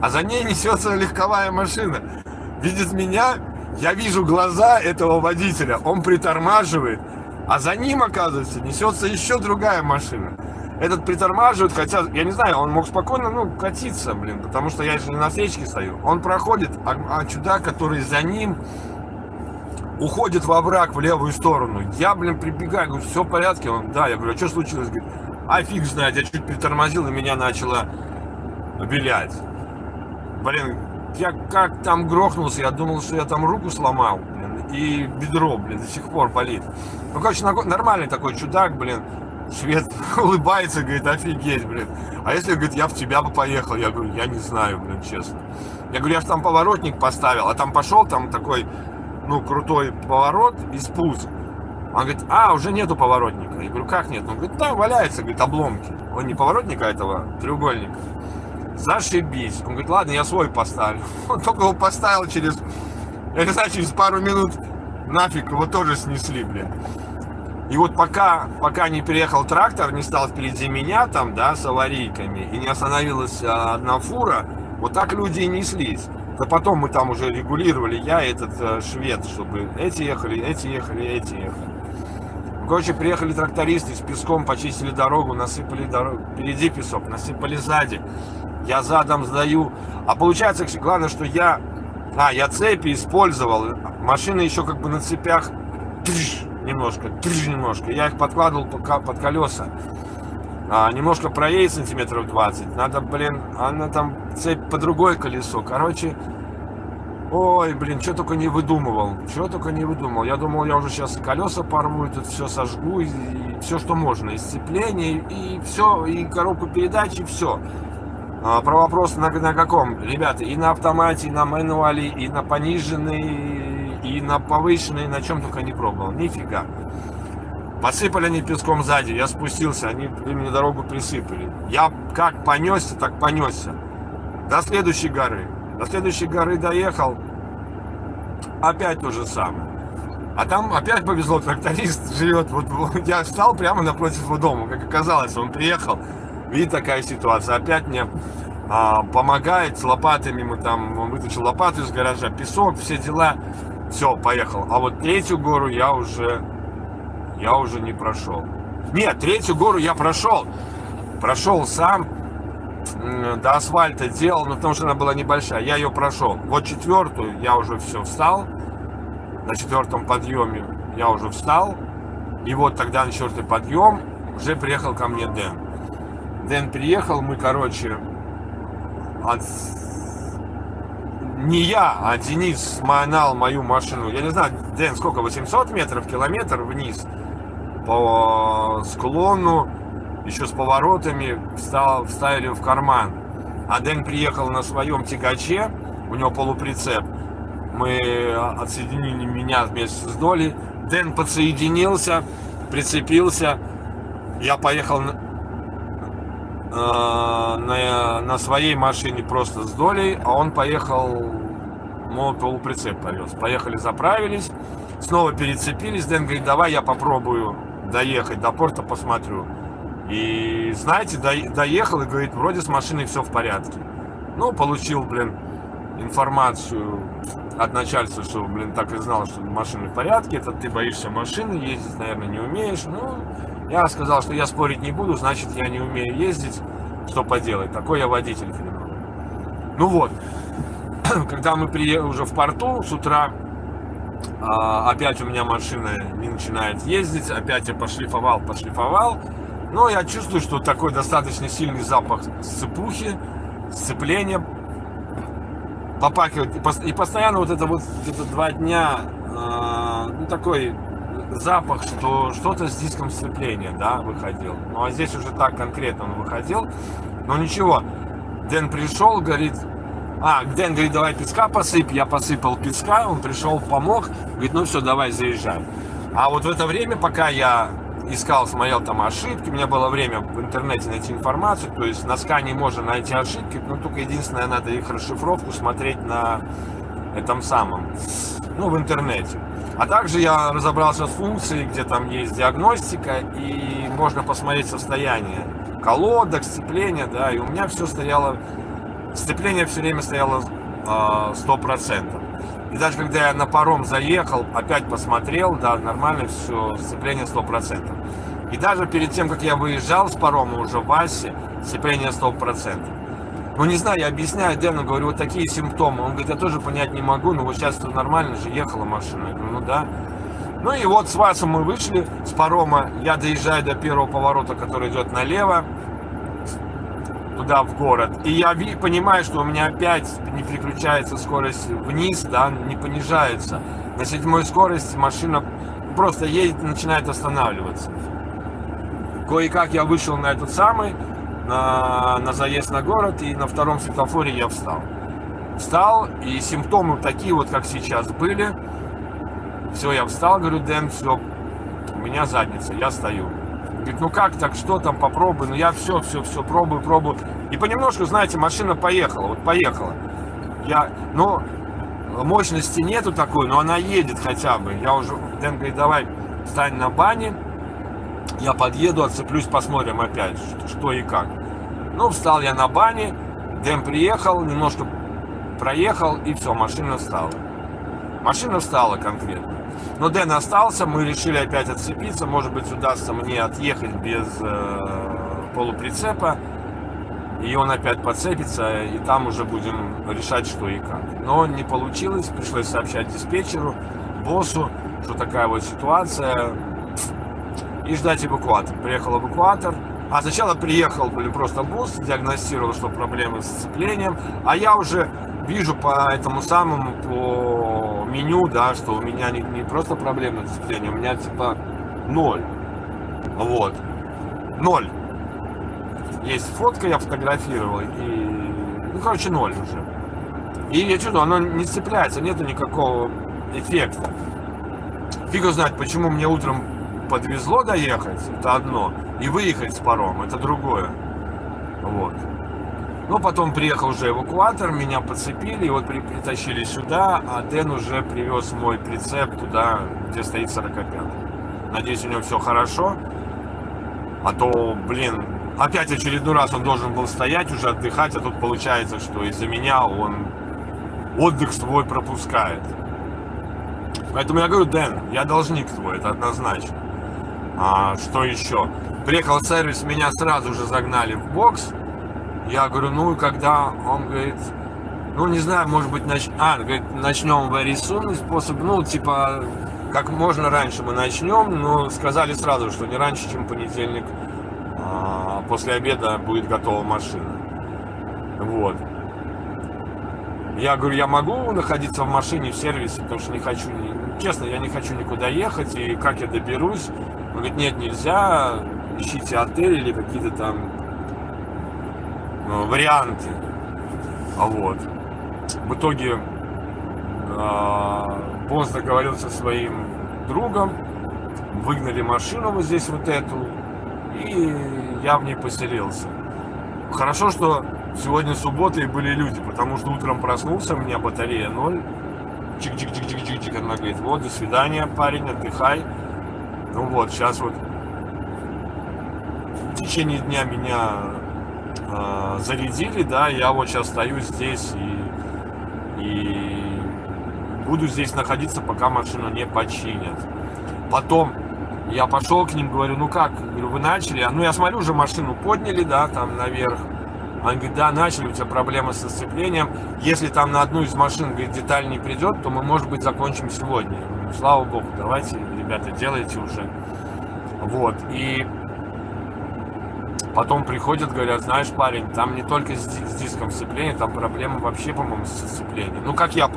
[SPEAKER 1] А за ней несется легковая машина. Видит меня, я вижу глаза этого водителя. Он притормаживает. А за ним, оказывается, несется еще другая машина. Этот притормаживает, хотя, я не знаю, он мог спокойно, ну, катиться, блин, потому что я же не на встречке стою. Он проходит, а чудак, который за ним, уходит во враг в левую сторону. Я, блин, прибегаю, говорю, все в порядке? Он, да, я говорю, а что случилось? Говорит, а фиг знает, я чуть притормозил, и меня начало вилять. Блин, я как там грохнулся, я думал, что я там руку сломал, блин, и бедро, блин, до сих пор болит. Ну, короче, нормальный такой чудак, блин. Швед улыбается, говорит, офигеть, блин. А если, говорит, я в тебя бы поехал? Я говорю, я не знаю, блин, честно. Я говорю, я же там поворотник поставил, а там пошел, там такой, ну, крутой поворот и спуск. Он говорит, а, уже нету поворотника. Я говорю, как нет? Он говорит, там валяется, говорит, обломки. Он не поворотника этого, треугольника. Зашибись. Он говорит, ладно, я свой поставлю. Он только его поставил через, я не знаю, через пару минут нафиг его тоже снесли, блин. И вот пока не переехал трактор, не стал впереди меня там, да, с аварийками, и не остановилась одна фура, вот так люди и неслись. Да потом мы там уже регулировали, я и этот швед, чтобы эти ехали, эти ехали, эти ехали. Короче, приехали трактористы с песком, почистили дорогу, насыпали дорогу, впереди песок, насыпали сзади. Я задом сдаю. А получается, главное, что я цепи использовал, машины еще как бы на цепях, немножко. Я их подкладывал под колеса. Немножко проедет сантиметров 20. Надо, блин, она там цепь по другое колесо. Короче, ой, блин, что только не выдумывал. Я думал, я уже сейчас и колеса порву, и тут все сожгу, и все, что можно. И сцепление, и все, и коробку передач, и все. Про вопрос на каком? Ребята, и на автомате, и на мануале, и на пониженный, и на повышенный, на чем только не пробовал. Нифига. Посыпали они песком сзади, я спустился, они мне дорогу присыпали. Я как понесся, так понесся. До следующей горы доехал, опять то же самое. А там опять повезло, тракторист живет, вот я встал прямо напротив его дома, как оказалось, он приехал, видит такая ситуация, опять мне помогает с лопатами, он вытащил лопату из гаража, песок, все дела, все, поехал. А вот третью гору я уже не прошел. Нет, третью гору я прошел сам, до асфальта делал, но потому что она была небольшая, я ее прошел. Вот четвертую я уже все встал, на четвертом подъеме я уже встал, и вот тогда на четвертый подъем уже приехал ко мне Дэн. Дэн приехал, мы, короче, не я, а Денис сманал мою машину, я не знаю, Дэн, сколько, 800 метров, километр вниз по склону, еще с поворотами, вставили в карман. А Дэн приехал на своем тягаче, у него полуприцеп. Мы отсоединили меня вместе с Долей. Дэн подсоединился, прицепился. Я поехал на своей машине просто с Долей, а он поехал, мой полуприцеп повез. Поехали, заправились, снова перецепились. Дэн говорит, давай я попробую доехать до порта, посмотрю. И знаете, доехал и говорит, вроде с машиной все в порядке. Ну, получил, информацию от начальства, что, так и знал, что машина в порядке. Это ты боишься машины, ездить, наверное, не умеешь. Ну, я сказал, что я спорить не буду, значит, я не умею ездить. Что поделать, такой я водитель хреновый. Ну вот, когда мы приехали уже в порту с утра, опять у меня машина не начинает ездить, опять я пошлифовал. Но я чувствую, что такой достаточно сильный запах сцепухи, сцепления. Попахивает. И постоянно вот это вот где-то 2 дня, такой запах, что что-то с диском сцепления, да, выходил. Ну, а здесь уже так конкретно он выходил. Но ничего. Дэн пришел, говорит... Дэн говорит, давай песка посыпь. Я посыпал песка, он пришел, помог. Говорит, ну все, давай, заезжай. А вот в это время, пока я искал, смотрел там ошибки, у меня было время в интернете найти информацию, то есть на скане можно найти ошибки, но только единственное, надо их расшифровку смотреть на этом самом, в интернете. А также я разобрался с функцией, где там есть диагностика, и можно посмотреть состояние колодок, сцепления, да, и у меня все стояло, сцепление все время стояло 100%. И даже когда я на паром заехал, опять посмотрел, да, нормально все, сцепление 100%. И даже перед тем, как я выезжал с парома уже в Асе, сцепление 100%. Ну, не знаю, я объясняю Дэну, говорю, вот такие симптомы. Он говорит, я тоже понять не могу, но вот сейчас нормально же ехала машина. Я говорю, ну да. Ну и вот с Васом мы вышли с парома, я доезжаю до первого поворота, который идет налево, туда в город, и я понимаю, что у меня опять не переключается скорость вниз, да, не понижается. На 7-й скорости машина просто едет и начинает останавливаться. Кое-как я вышел на этот самый, на заезд на город, и на втором светофоре я встал, и симптомы такие вот, как сейчас были. Все, я встал, говорю, Дэн, все, у меня задница, я стою. Говорит, ну как так, что там, попробуй. Ну я все пробую. И понемножку, знаете, машина поехала, мощности нету такой, но она едет хотя бы. Я уже, Дэн говорит, давай, встань на бане, я подъеду, отцеплюсь, посмотрим опять, что и как. Ну, встал я на бане, Дэн приехал, немножко проехал, и все, машина встала. Машина встала конкретно. Но Дэн остался, мы решили опять отцепиться. Может быть, удастся мне отъехать без полуприцепа. И он опять подцепится, и там уже будем решать, что и как. Но не получилось, пришлось сообщать диспетчеру, боссу, что такая вот ситуация. И ждать эвакуатор. Приехал эвакуатор. А сначала приехал, просто босс, диагностировал, что проблемы с сцеплением. А я уже вижу по этому самому, по меню, да, что у меня не просто проблемы с сцеплением, у меня типа 0. Вот. 0. Есть фотка, я фотографировал, и, 0 уже. И я чувствую, оно не цепляется, нету никакого эффекта. Фиг знает, почему мне утром подвезло доехать, это одно, и выехать с паром, это другое. Вот. Но потом приехал уже эвакуатор, меня подцепили, и вот притащили сюда, а Дэн уже привез мой прицеп туда, где стоит 45-й. Надеюсь, у него все хорошо, а то, опять очередной раз он должен был стоять, уже отдыхать, а тут получается, что из-за меня он отдых свой пропускает. Поэтому я говорю, Дэн, я должник твой, это однозначно. А что еще? Приехал в сервис, меня сразу же загнали в бокс. Я говорю, ну и когда? Он говорит, не знаю, может быть, начнем very soon, способ, как можно раньше мы начнем, но сказали сразу, что не раньше, чем понедельник, после обеда будет готова машина. Вот. Я говорю, я могу находиться в машине в сервисе, потому что не хочу, честно, я не хочу никуда ехать, и как я доберусь? Он говорит, нет, нельзя, ищите отель или какие-то там варианты. Вот. В итоге босс договорился со своим другом, выгнали машину вот здесь вот эту, и я в ней поселился. Хорошо, что сегодня суббота и были люди, потому что утром проснулся, у меня батарея 0. Чик-чик-чик-чик-чик, она говорит, вот, до свидания, парень, отдыхай. Ну вот, сейчас вот в течение дня меня зарядили, да, я вот сейчас стою здесь и буду здесь находиться, пока машину не починят. Потом я пошел к ним, говорю, ну как, говорю, вы начали? Ну я смотрю, уже машину подняли, да, там наверх. Он говорит, да, начали, у тебя проблемы со сцеплением. Если там на одну из машин, говорит, деталь не придет, то мы, может быть, закончим сегодня. Я говорю, слава богу, давайте, ребята, делайте уже. Вот, и потом приходят, говорят, знаешь, парень, там не только с диском сцепления, там проблемы вообще, по-моему, с сцеплением. Ну, как я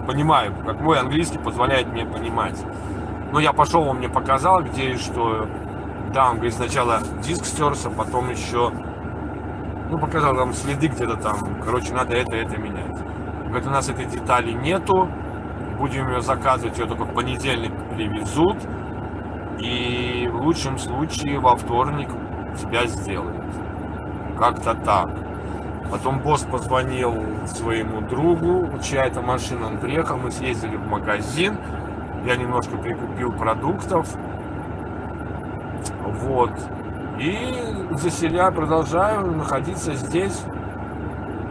[SPEAKER 1] понимаю, как мой английский позволяет мне понимать. Ну, я пошел, он мне показал, где и что. Да, он говорит, сначала диск стерся, потом еще, ну, показал там следы где-то там. Короче, надо это менять. Говорит, у нас этой детали нету, будем ее заказывать, ее только в понедельник привезут. И в лучшем случае во вторник тебя сделают. Как-то так. Потом босс позвонил своему другу, чья это машина, он приехал, мы съездили в магазин, я немножко прикупил продуктов, вот, и продолжаю находиться здесь.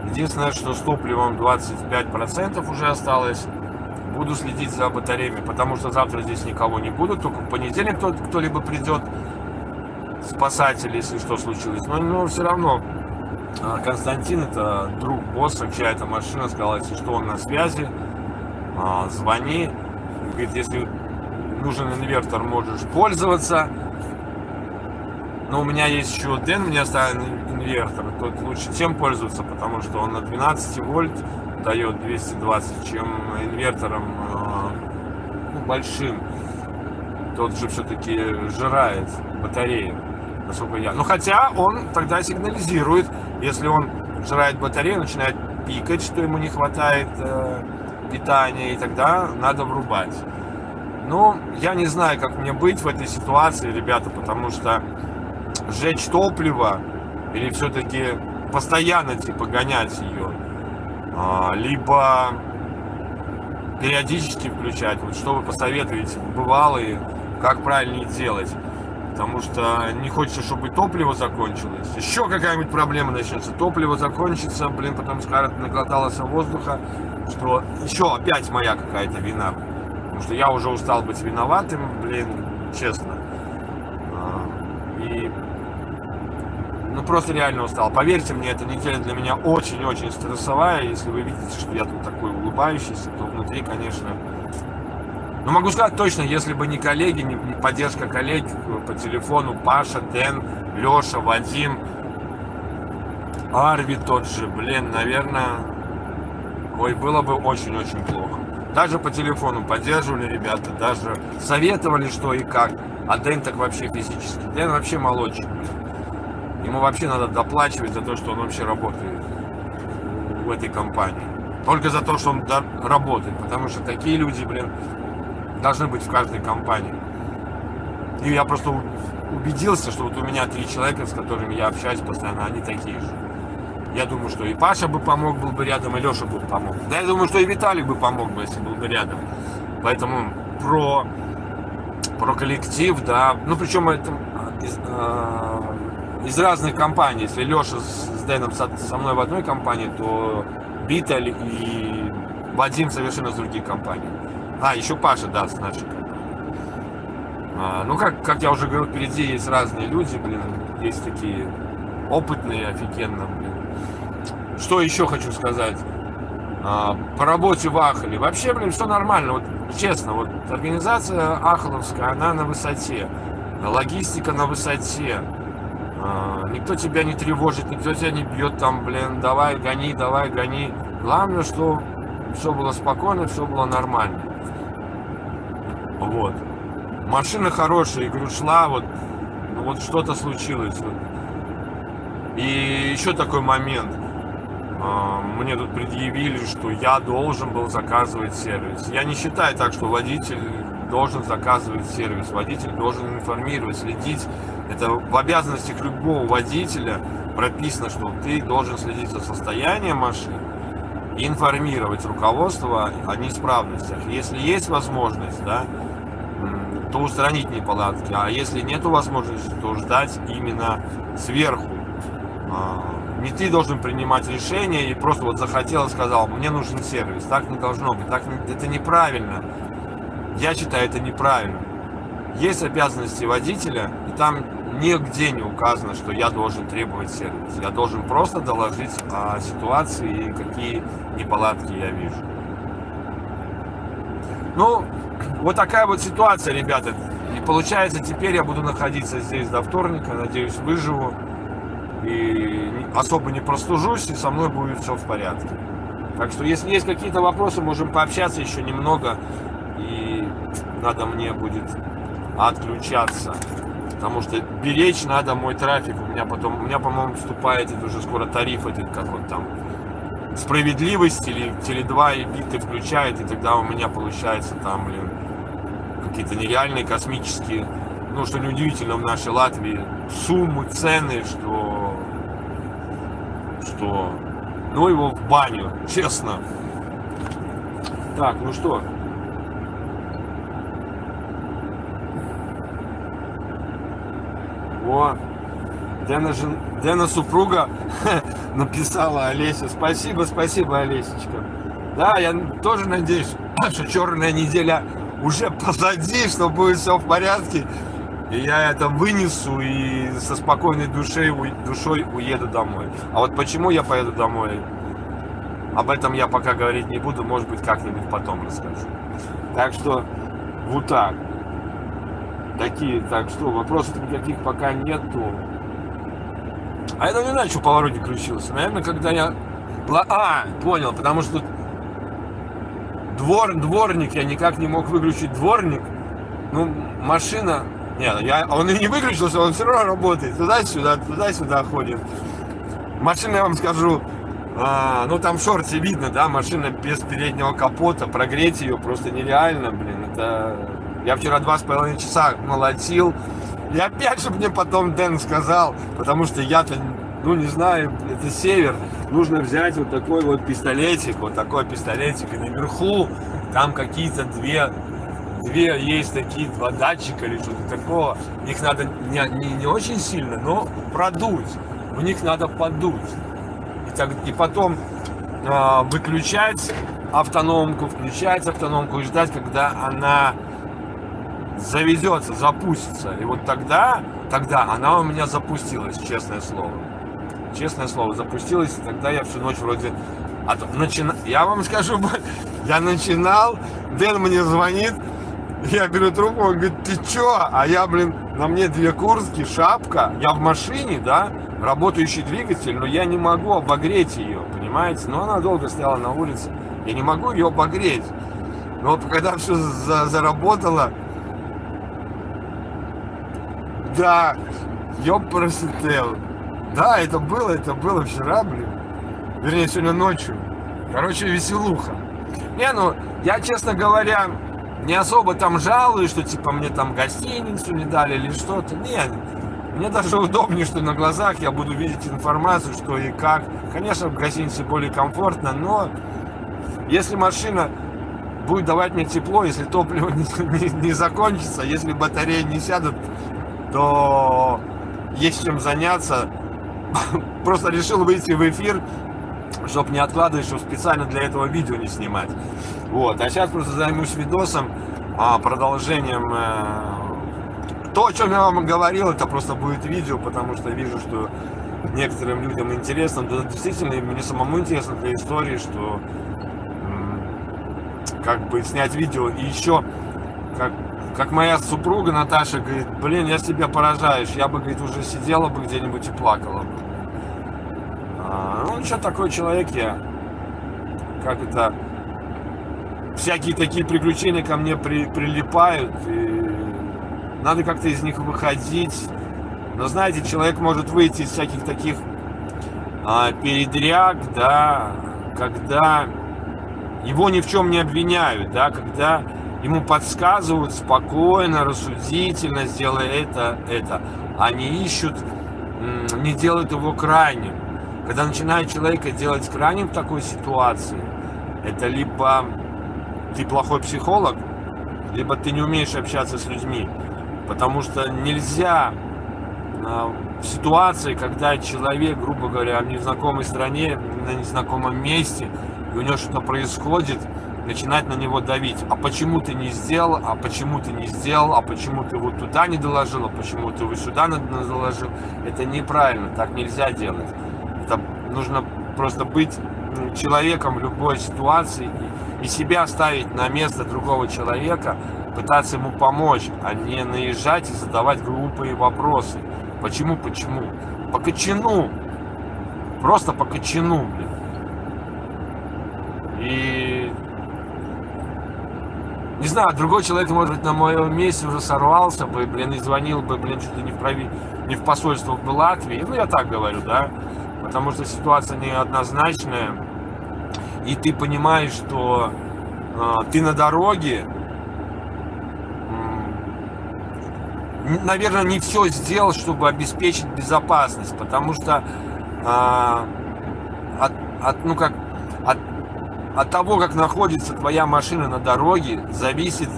[SPEAKER 1] Единственное, что с топливом 25% уже осталось. Буду следить за батареями, потому что завтра здесь никого не будет, только в понедельник кто-либо придет, спасатели, если что случилось. Но все равно Константин, это друг босса, чья это машина, сказал, если что, он на связи, звони. Говорит, если нужен инвертор, можешь пользоваться. Но у меня есть еще Дэн, мне оставил инвертор, тот лучше чем пользоваться, потому что он на 12 вольт дает 220, чем инвертором большим. Тот же все-таки жирает батарею, насколько я. Ну хотя он тогда сигнализирует, если он жирает батарею, начинает пикать, что ему не хватает питания, и тогда надо врубать. Ну, я не знаю, как мне быть в этой ситуации, ребята, потому что сжечь топливо или все-таки постоянно типа гонять ее, либо периодически включать. Вот что вы посоветуете, бывалые, как правильнее делать? Потому что не хочется, чтобы топливо закончилось. Еще какая-нибудь проблема начнется. Топливо закончится, блин, потом скажут, наглоталось воздуха, что еще опять моя какая-то вина. Потому что я уже устал быть виноватым, блин, честно. И ну просто реально устал. Поверьте мне, эта неделя для меня очень-очень стрессовая. Если вы видите, что я тут такой улыбающийся, то внутри, конечно... Но могу сказать точно, если бы не коллеги, не поддержка коллег по телефону, Паша, Дэн, Леша, Вадим, Арви тот же, блин, наверное, ой, было бы очень-очень плохо. Даже по телефону поддерживали ребята, даже советовали, что и как. А Дэн так вообще физически. Дэн вообще молодчик, блин. Ему вообще надо доплачивать за то, что он вообще работает в этой компании. Только за то, что он работает. Потому что такие люди, блин, должны быть в каждой компании. И я просто убедился, что вот у меня 3 человека, с которыми я общаюсь постоянно, они такие же. Я думаю, что и Паша бы помог, был бы рядом, и Леша бы помог. Да, я думаю, что и Виталик бы помог бы, если был бы рядом. Поэтому про коллектив, да. Ну, причем это из разных компаний. Если Леша с Дэном со мной в одной компании, то Виталь и Вадим совершенно с других компаний. А, еще Паша, да, с нашей компании. Ну, как я уже говорил, впереди есть разные люди, блин. Есть такие опытные, офигенно, блин. Что еще хочу сказать? По работе в Ахоле. Вообще, блин, все нормально. Вот честно, вот организация ахоловская, она на высоте. Логистика на высоте. Никто тебя не тревожит, никто тебя не бьет там, блин, давай гони, давай гони. Главное, что все было спокойно, все было нормально. Вот. Машина хорошая, игру шла, вот ну вот что-то случилось. Вот. И еще такой момент. Мне тут предъявили, что я должен был заказывать сервис. Я не считаю так, что водитель должен заказывать сервис. Водитель должен информировать, следить. Это в обязанностях любого водителя прописано, что ты должен следить за состоянием машины и информировать руководство о неисправностях. Если есть возможность, да, то устранить неполадки. А если нет возможности, то ждать именно сверху. Не ты должен принимать решение и просто вот захотел и сказал, мне нужен сервис. Так не должно быть. Это неправильно. Я считаю, это неправильно. Есть обязанности водителя, и там нигде не указано, что я должен требовать сервис. Я должен просто доложить о ситуации и какие неполадки я вижу. Ну, вот такая вот ситуация, ребята. И получается, теперь я буду находиться здесь до вторника. Надеюсь, выживу. И особо не простужусь, и со мной будет все в порядке. Так что, если есть какие-то вопросы, можем пообщаться еще немного. И надо мне будет отключаться. Потому что беречь надо мой трафик. У меня, по-моему, вступает это уже скоро тариф, этот, как он там, справедливость или Теле2 и биты включает. И тогда у меня получается там, блин, какие-то нереальные космические, ну, что неудивительно в нашей Латвии, суммы, цены, что ну его в баню, честно. Так, ну что? О, Дэна супруга написала Олеся. Спасибо, Олесечка. Да, я тоже надеюсь, что черная неделя уже позади, что будет все в порядке. И я это вынесу и со спокойной душой уеду домой. А вот почему я поеду домой, об этом я пока говорить не буду. Может быть, как-нибудь потом расскажу. Так что вот так. Так что вопросов никаких пока нету. А я не знаю, что поворотник включился. Наверное, когда я... понял, потому что тут дворник, я никак не мог выключить дворник. Ну, машина... Нет, он и не выключился, он все равно работает. Туда-сюда ходит. Машина, я вам скажу, ну там в шорте видно, да, машина без переднего капота. Прогреть ее просто нереально, блин. Это... Я вчера 2,5 часа молотил. И опять же мне потом Дэн сказал, потому что я-то, ну не знаю, это север. Нужно взять вот такой вот пистолетик, и наверху там какие-то две есть такие, 2 датчика или что-то такого. Их надо не очень сильно, но продуть. В них надо подуть. И потом выключать автономку, включать автономку и ждать, когда она заведется, запустится. И вот тогда она у меня запустилась, честное слово, запустилась. И тогда я всю ночь вроде... Я вам скажу, я начинал, Дэн мне звонит, я беру трубку, он говорит, ты чё? А я, блин, на мне 2 куртки, шапка, я в машине, да, работающий двигатель, но я не могу обогреть ее, понимаете? Но она долго стояла на улице, я не могу ее обогреть. Но вот когда все заработало, да, ёпрасетел. Да, это было вчера, блин. Вернее, сегодня ночью. Короче, веселуха. Не, ну, я, честно говоря, не особо там жалуюсь, что типа мне там гостиницу не дали или что-то. Нет, мне даже удобнее, что на глазах я буду видеть информацию, что и как. Конечно, в гостинице более комфортно, но если машина будет давать мне тепло, если топливо не закончится, если батареи не сядут, то есть чем заняться. Просто решил выйти в эфир, чтобы не откладывать, чтобы специально для этого видео не снимать. Вот, а сейчас просто займусь видосом, продолжением. То, о чем я вам говорил, это просто будет видео, потому что вижу, что некоторым людям интересно. Да, действительно, мне самому интересно для истории, что как бы снять видео. И еще, как моя супруга Наташа говорит, блин, я с тебя поражаюсь, я бы, говорит, уже сидела бы где-нибудь и плакала бы. Ну, что такой человек я, как это, всякие такие приключения ко мне прилипают, и надо как-то из них выходить, Но знаете, человек может выйти из всяких таких передряг, да, когда его ни в чем не обвиняют, да, когда ему подсказывают спокойно, рассудительно, сделай это. Они ищут, не делают его крайним. Когда начинает человека делать крайним в такой ситуации, это либо ты плохой психолог, либо ты не умеешь общаться с людьми. Потому что нельзя в ситуации, когда человек, грубо говоря, в незнакомой стране, на незнакомом месте, и у него что-то происходит, начинать на него давить. А почему ты не сделал, а почему ты не сделал, а почему ты вот туда не доложил, а почему ты вот сюда не доложил. Это неправильно, так нельзя делать. Это нужно просто быть человеком в любой ситуации и себя ставить на место другого человека, пытаться ему помочь, а не наезжать и задавать глупые вопросы. Почему? По кочану. Просто по кочану, блин. И не знаю, другой человек, может быть, на моем месте уже сорвался бы, блин, и звонил бы, блин, чуть ли не в посольство в Латвии. Ну, я так говорю, да. Потому что ситуация неоднозначная. И ты понимаешь, что ты на дороге, наверное, не все сделал, чтобы обеспечить безопасность. Потому что от того, как находится твоя машина на дороге, зависит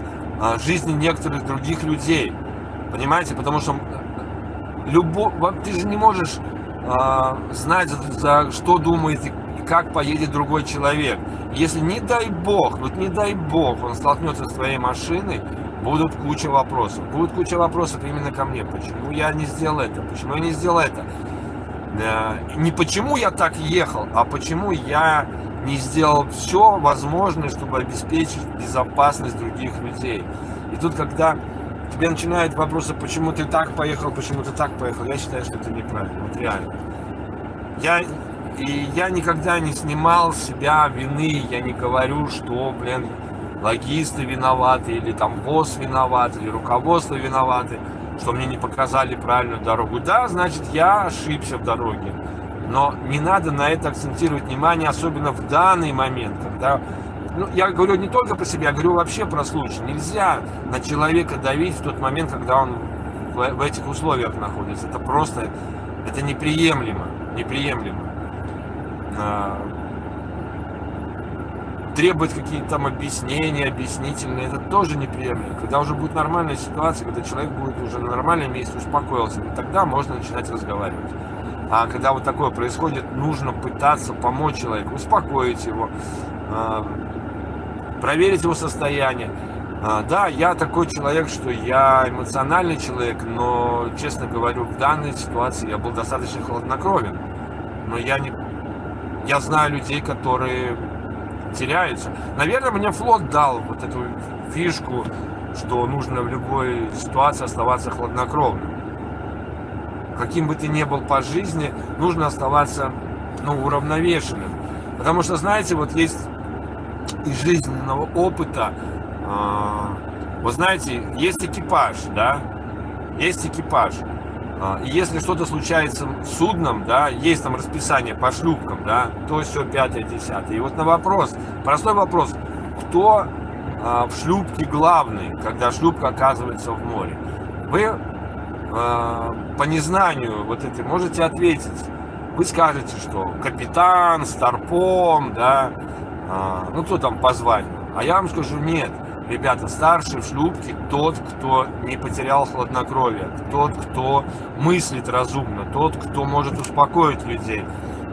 [SPEAKER 1] жизнь некоторых других людей. Понимаете? Потому что ты же не можешь знать, за что думает и как поедет другой человек. Если, не дай бог, он столкнется с твоей машиной, будут куча вопросов. Будет куча вопросов именно ко мне. Почему я не сделал это? Почему я не сделал это? Не почему я так ехал, а почему я не сделал все возможное, чтобы обеспечить безопасность других людей. И тут, когда тебе начинают вопросы, почему ты так поехал, я считаю, что это неправильно. Вот реально. Я никогда не снимал с себя вины, я не говорю, что, блин, логисты виноваты, или там босс виноват, или руководство виноваты, что мне не показали правильную дорогу. Да, значит, я ошибся в дороге. Но не надо на это акцентировать внимание, особенно в данный момент, когда... Ну, я говорю не только про себя, я говорю вообще про случай. Нельзя на человека давить в тот момент, когда он в этих условиях находится. Это просто... Это неприемлемо. Требовать какие-то там объяснения, объяснительные, это тоже неприемлемо. Когда уже будет нормальная ситуация, когда человек будет уже на нормальном месте, успокоился, тогда можно начинать разговаривать. А когда вот такое происходит, нужно пытаться помочь человеку, успокоить его, проверить его состояние. Да, я такой человек, что я эмоциональный человек, но, честно говорю, в данной ситуации я был достаточно хладнокровен. Но я знаю людей, которые теряются. Наверное, мне флот дал вот эту фишку, что нужно в любой ситуации оставаться хладнокровным. Каким бы ты ни был по жизни, нужно оставаться, уравновешенным. Потому что, знаете, вот есть из жизненного опыта, вот знаете, есть экипаж, да, есть экипаж. И если что-то случается с судном, да, есть там расписание по шлюпкам, да, то все 5-10. И вот на вопрос, простой вопрос, кто в шлюпке главный, когда шлюпка оказывается в море? Вы по незнанию вот это можете ответить. Вы скажете, что капитан, старпом, да, кто там по званию. А я вам скажу, нет, ребята, старший в шлюпке тот, кто не потерял хладнокровие, тот, кто мыслит разумно, тот, кто может успокоить людей.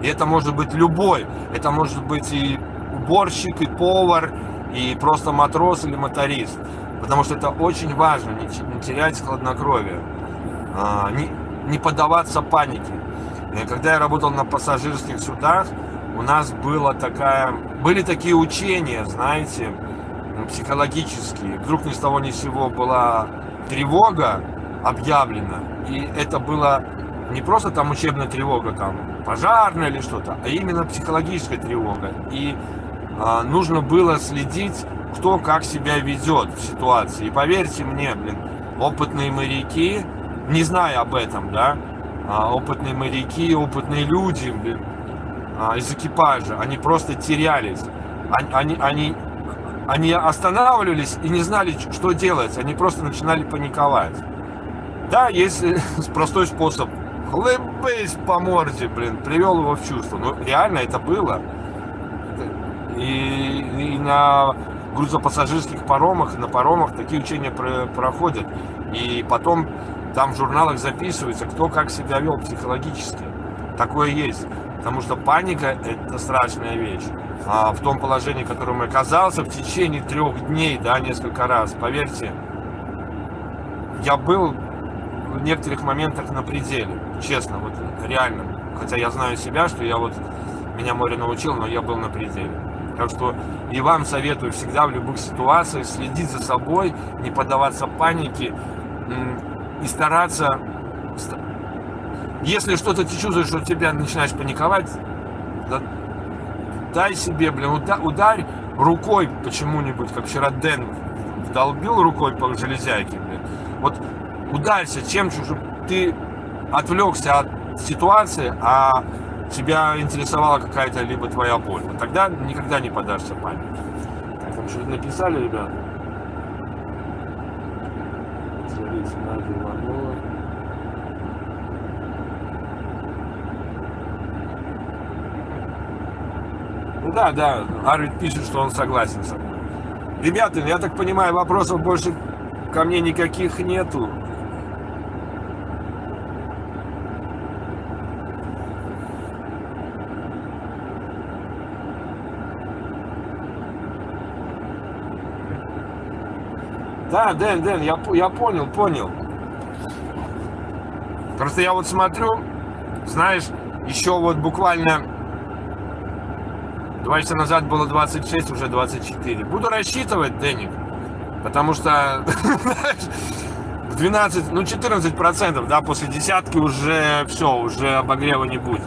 [SPEAKER 1] И это может быть любой, это может быть и уборщик, и повар, и просто матрос или моторист. Потому что это очень важно, не терять хладнокровие. Не поддаваться панике. Когда я работал на пассажирских судах, у нас были такие учения, знаете, психологические. Вдруг ни с того ни с сего была тревога объявлена, и это была не просто там учебная тревога, там пожарная или что-то, а именно психологическая тревога. И нужно было следить, кто как себя ведет в ситуации. И поверьте мне, опытные моряки, не зная об этом, да, опытные моряки, опытные люди, блин, из экипажа, они просто терялись. Они останавливались и не знали, что делать. Они просто начинали паниковать. Да, есть простой способ. Хлыбись по морде, блин, привел его в чувство. Ну, реально это было. И на грузопассажирских паромах, на паромах такие учения проходят. И потом там в журналах записывается, кто как себя вел психологически. Такое есть. Потому что паника – это страшная вещь. А в том положении, в котором я оказался в течение 3 дней, да, несколько раз, поверьте, я был в некоторых моментах на пределе, честно, вот реально. Хотя я знаю себя, что меня море научил, но я был на пределе. Так что и вам советую всегда в любых ситуациях следить за собой, не поддаваться панике и стараться. Если что-то ты чувствуешь, что тебя начинаешь паниковать, дай себе, блин, ударь рукой почему-нибудь, как вчера Дэн вдолбил рукой по железяке, блин. Вот ударься чем-то, чтобы ты отвлекся от ситуации, а тебя интересовала какая-то либо твоя боль. Вот тогда никогда не поддашься панике. Так, там что-то написали, ребят? Смотрите, Надя Иванова. Ну да, Арвид пишет, что он согласен со мной. Ребята, я так понимаю, вопросов больше ко мне никаких нету. Да, Дэн, я понял. Просто я вот смотрю, знаешь, еще вот буквально 2 часа назад было 26, уже 24. Буду рассчитывать, Дэник, потому что в 12, 14%, да, после десятки уже все, уже обогрева не будет.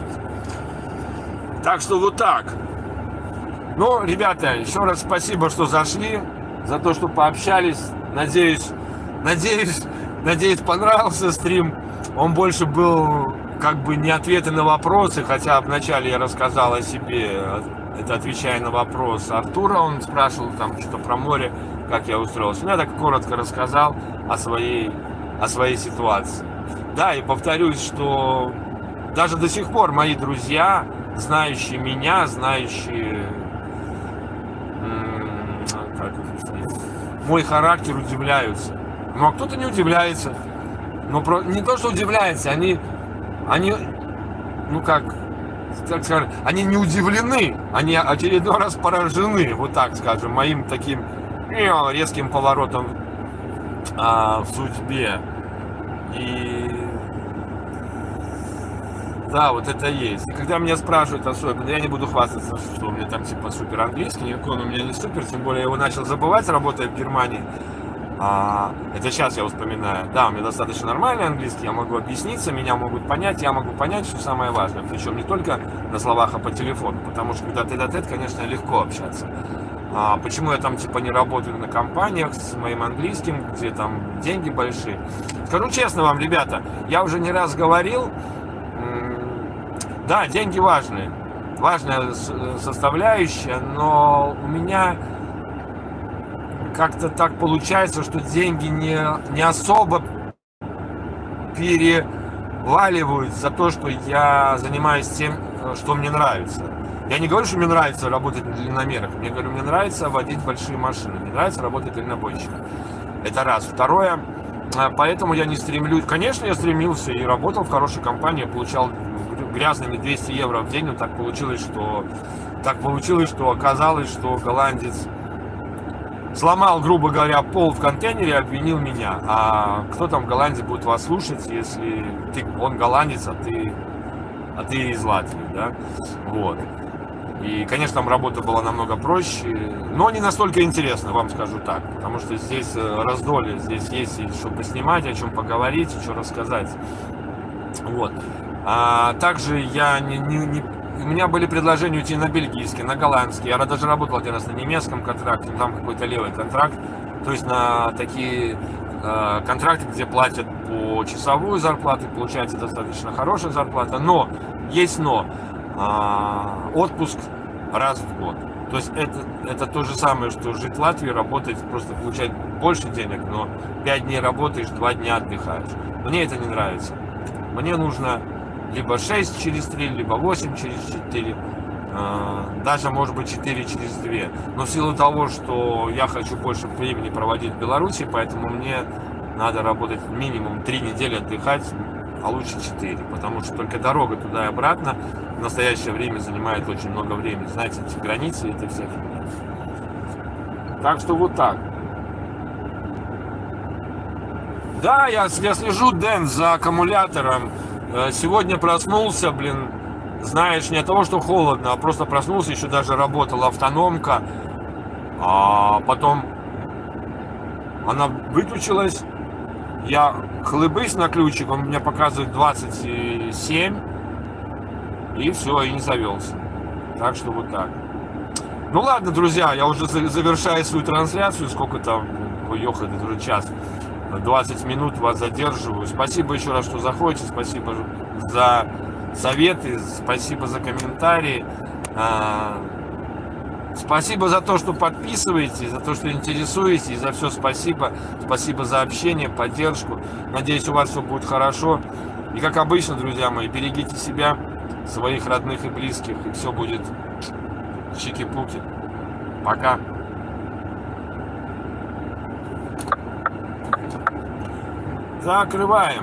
[SPEAKER 1] Так что вот так. Ну, ребята, еще раз спасибо, что зашли, за то, что пообщались. Надеюсь, понравился стрим. Он больше был как бы не ответы на вопросы, хотя вначале я рассказал о себе, это отвечая на вопрос Артура, он спрашивал там что-то про море, как я устроился. Я так коротко рассказал о своей ситуации. Да, и повторюсь, что даже до сих пор мои друзья, знающие меня, знающие мой характер, удивляются. Ну а кто-то не удивляется. Но не то, что удивляется, они ну как скажем, они не удивлены, они очередной раз поражены, вот так скажем, моим таким резким поворотом в судьбе. И да, вот это есть. И когда меня спрашивают особенно, я не буду хвастаться, что у меня там типа супер английский, никакой он у меня не супер, тем более я его начал забывать, работая в Германии. Это сейчас я вспоминаю. Да, у меня достаточно нормальный английский, я могу объясниться, меня могут понять, я могу понять, что самое важное. Причем не только на словах, а по телефону. Потому что когда тет-а-тет, конечно, легко общаться. Почему я там типа не работаю на компаниях с моим английским, где там деньги большие? Скажу честно вам, ребята, я уже не раз говорил, да, деньги важны, важная составляющая, но у меня как-то так получается, что деньги не особо переваливают за то, что я занимаюсь тем, что мне нравится. Я не говорю, что мне нравится работать на длинномерах, мне говорю, мне нравится водить большие машины, мне нравится работать дальнобойщиком. Это раз. Второе, поэтому я не стремлюсь, конечно, я стремился и работал в хорошей компании, получал грязными 200 евро в день, но так получилось, что оказалось, что голландец сломал, грубо говоря, пол в контейнере и обвинил меня. А кто там в Голландии будет вас слушать, если он голландец, а ты из Латвии, да? Вот. И, конечно, там работа была намного проще, но не настолько интересно, вам скажу так. Потому что здесь раздолье, здесь есть и что поснимать, о чем поговорить, и что рассказать. Вот. Также у меня были предложения уйти на бельгийский, на голландский. Я даже работал один раз на немецком контракте, там какой-то левый контракт. То есть на такие контракты, где платят по часовую зарплату, получается достаточно хорошая зарплата, но есть но. Отпуск раз в год. То есть это то же самое, что жить в Латвии, работать, просто получать больше денег, но 5 дней работаешь, 2 дня отдыхаешь. Мне это не нравится. Мне нужно либо 6 через 3, либо 8 через 4, даже может быть 4 через 2. Но в силу того, что я хочу больше времени проводить в Беларуси, поэтому мне надо работать минимум 3 недели, отдыхать, а лучше 4, потому что только дорога туда и обратно в настоящее время занимает очень много времени. Знаете, эти границы, это вся фигня. Так что вот так. Да, я слежу, Дэн, за аккумулятором. Сегодня проснулся, блин, знаешь, не от того, что холодно, а просто проснулся, еще даже работала автономка. А потом она выключилась. Я хлыбысь на ключик, он меня показывает 27, и все, и не завелся. Так что вот так. Ну ладно, друзья, я уже завершаю свою трансляцию. Сколько там, ехать, это уже час, 20 минут вас задерживаю. Спасибо еще раз, что заходите, спасибо за советы, спасибо за комментарии. Спасибо за то, что подписываетесь, за то, что интересуетесь, за все спасибо. Спасибо за общение, поддержку. Надеюсь, у вас все будет хорошо. И как обычно, друзья мои, берегите себя, своих родных и близких, и все будет чики-пуки. Пока. Закрываем.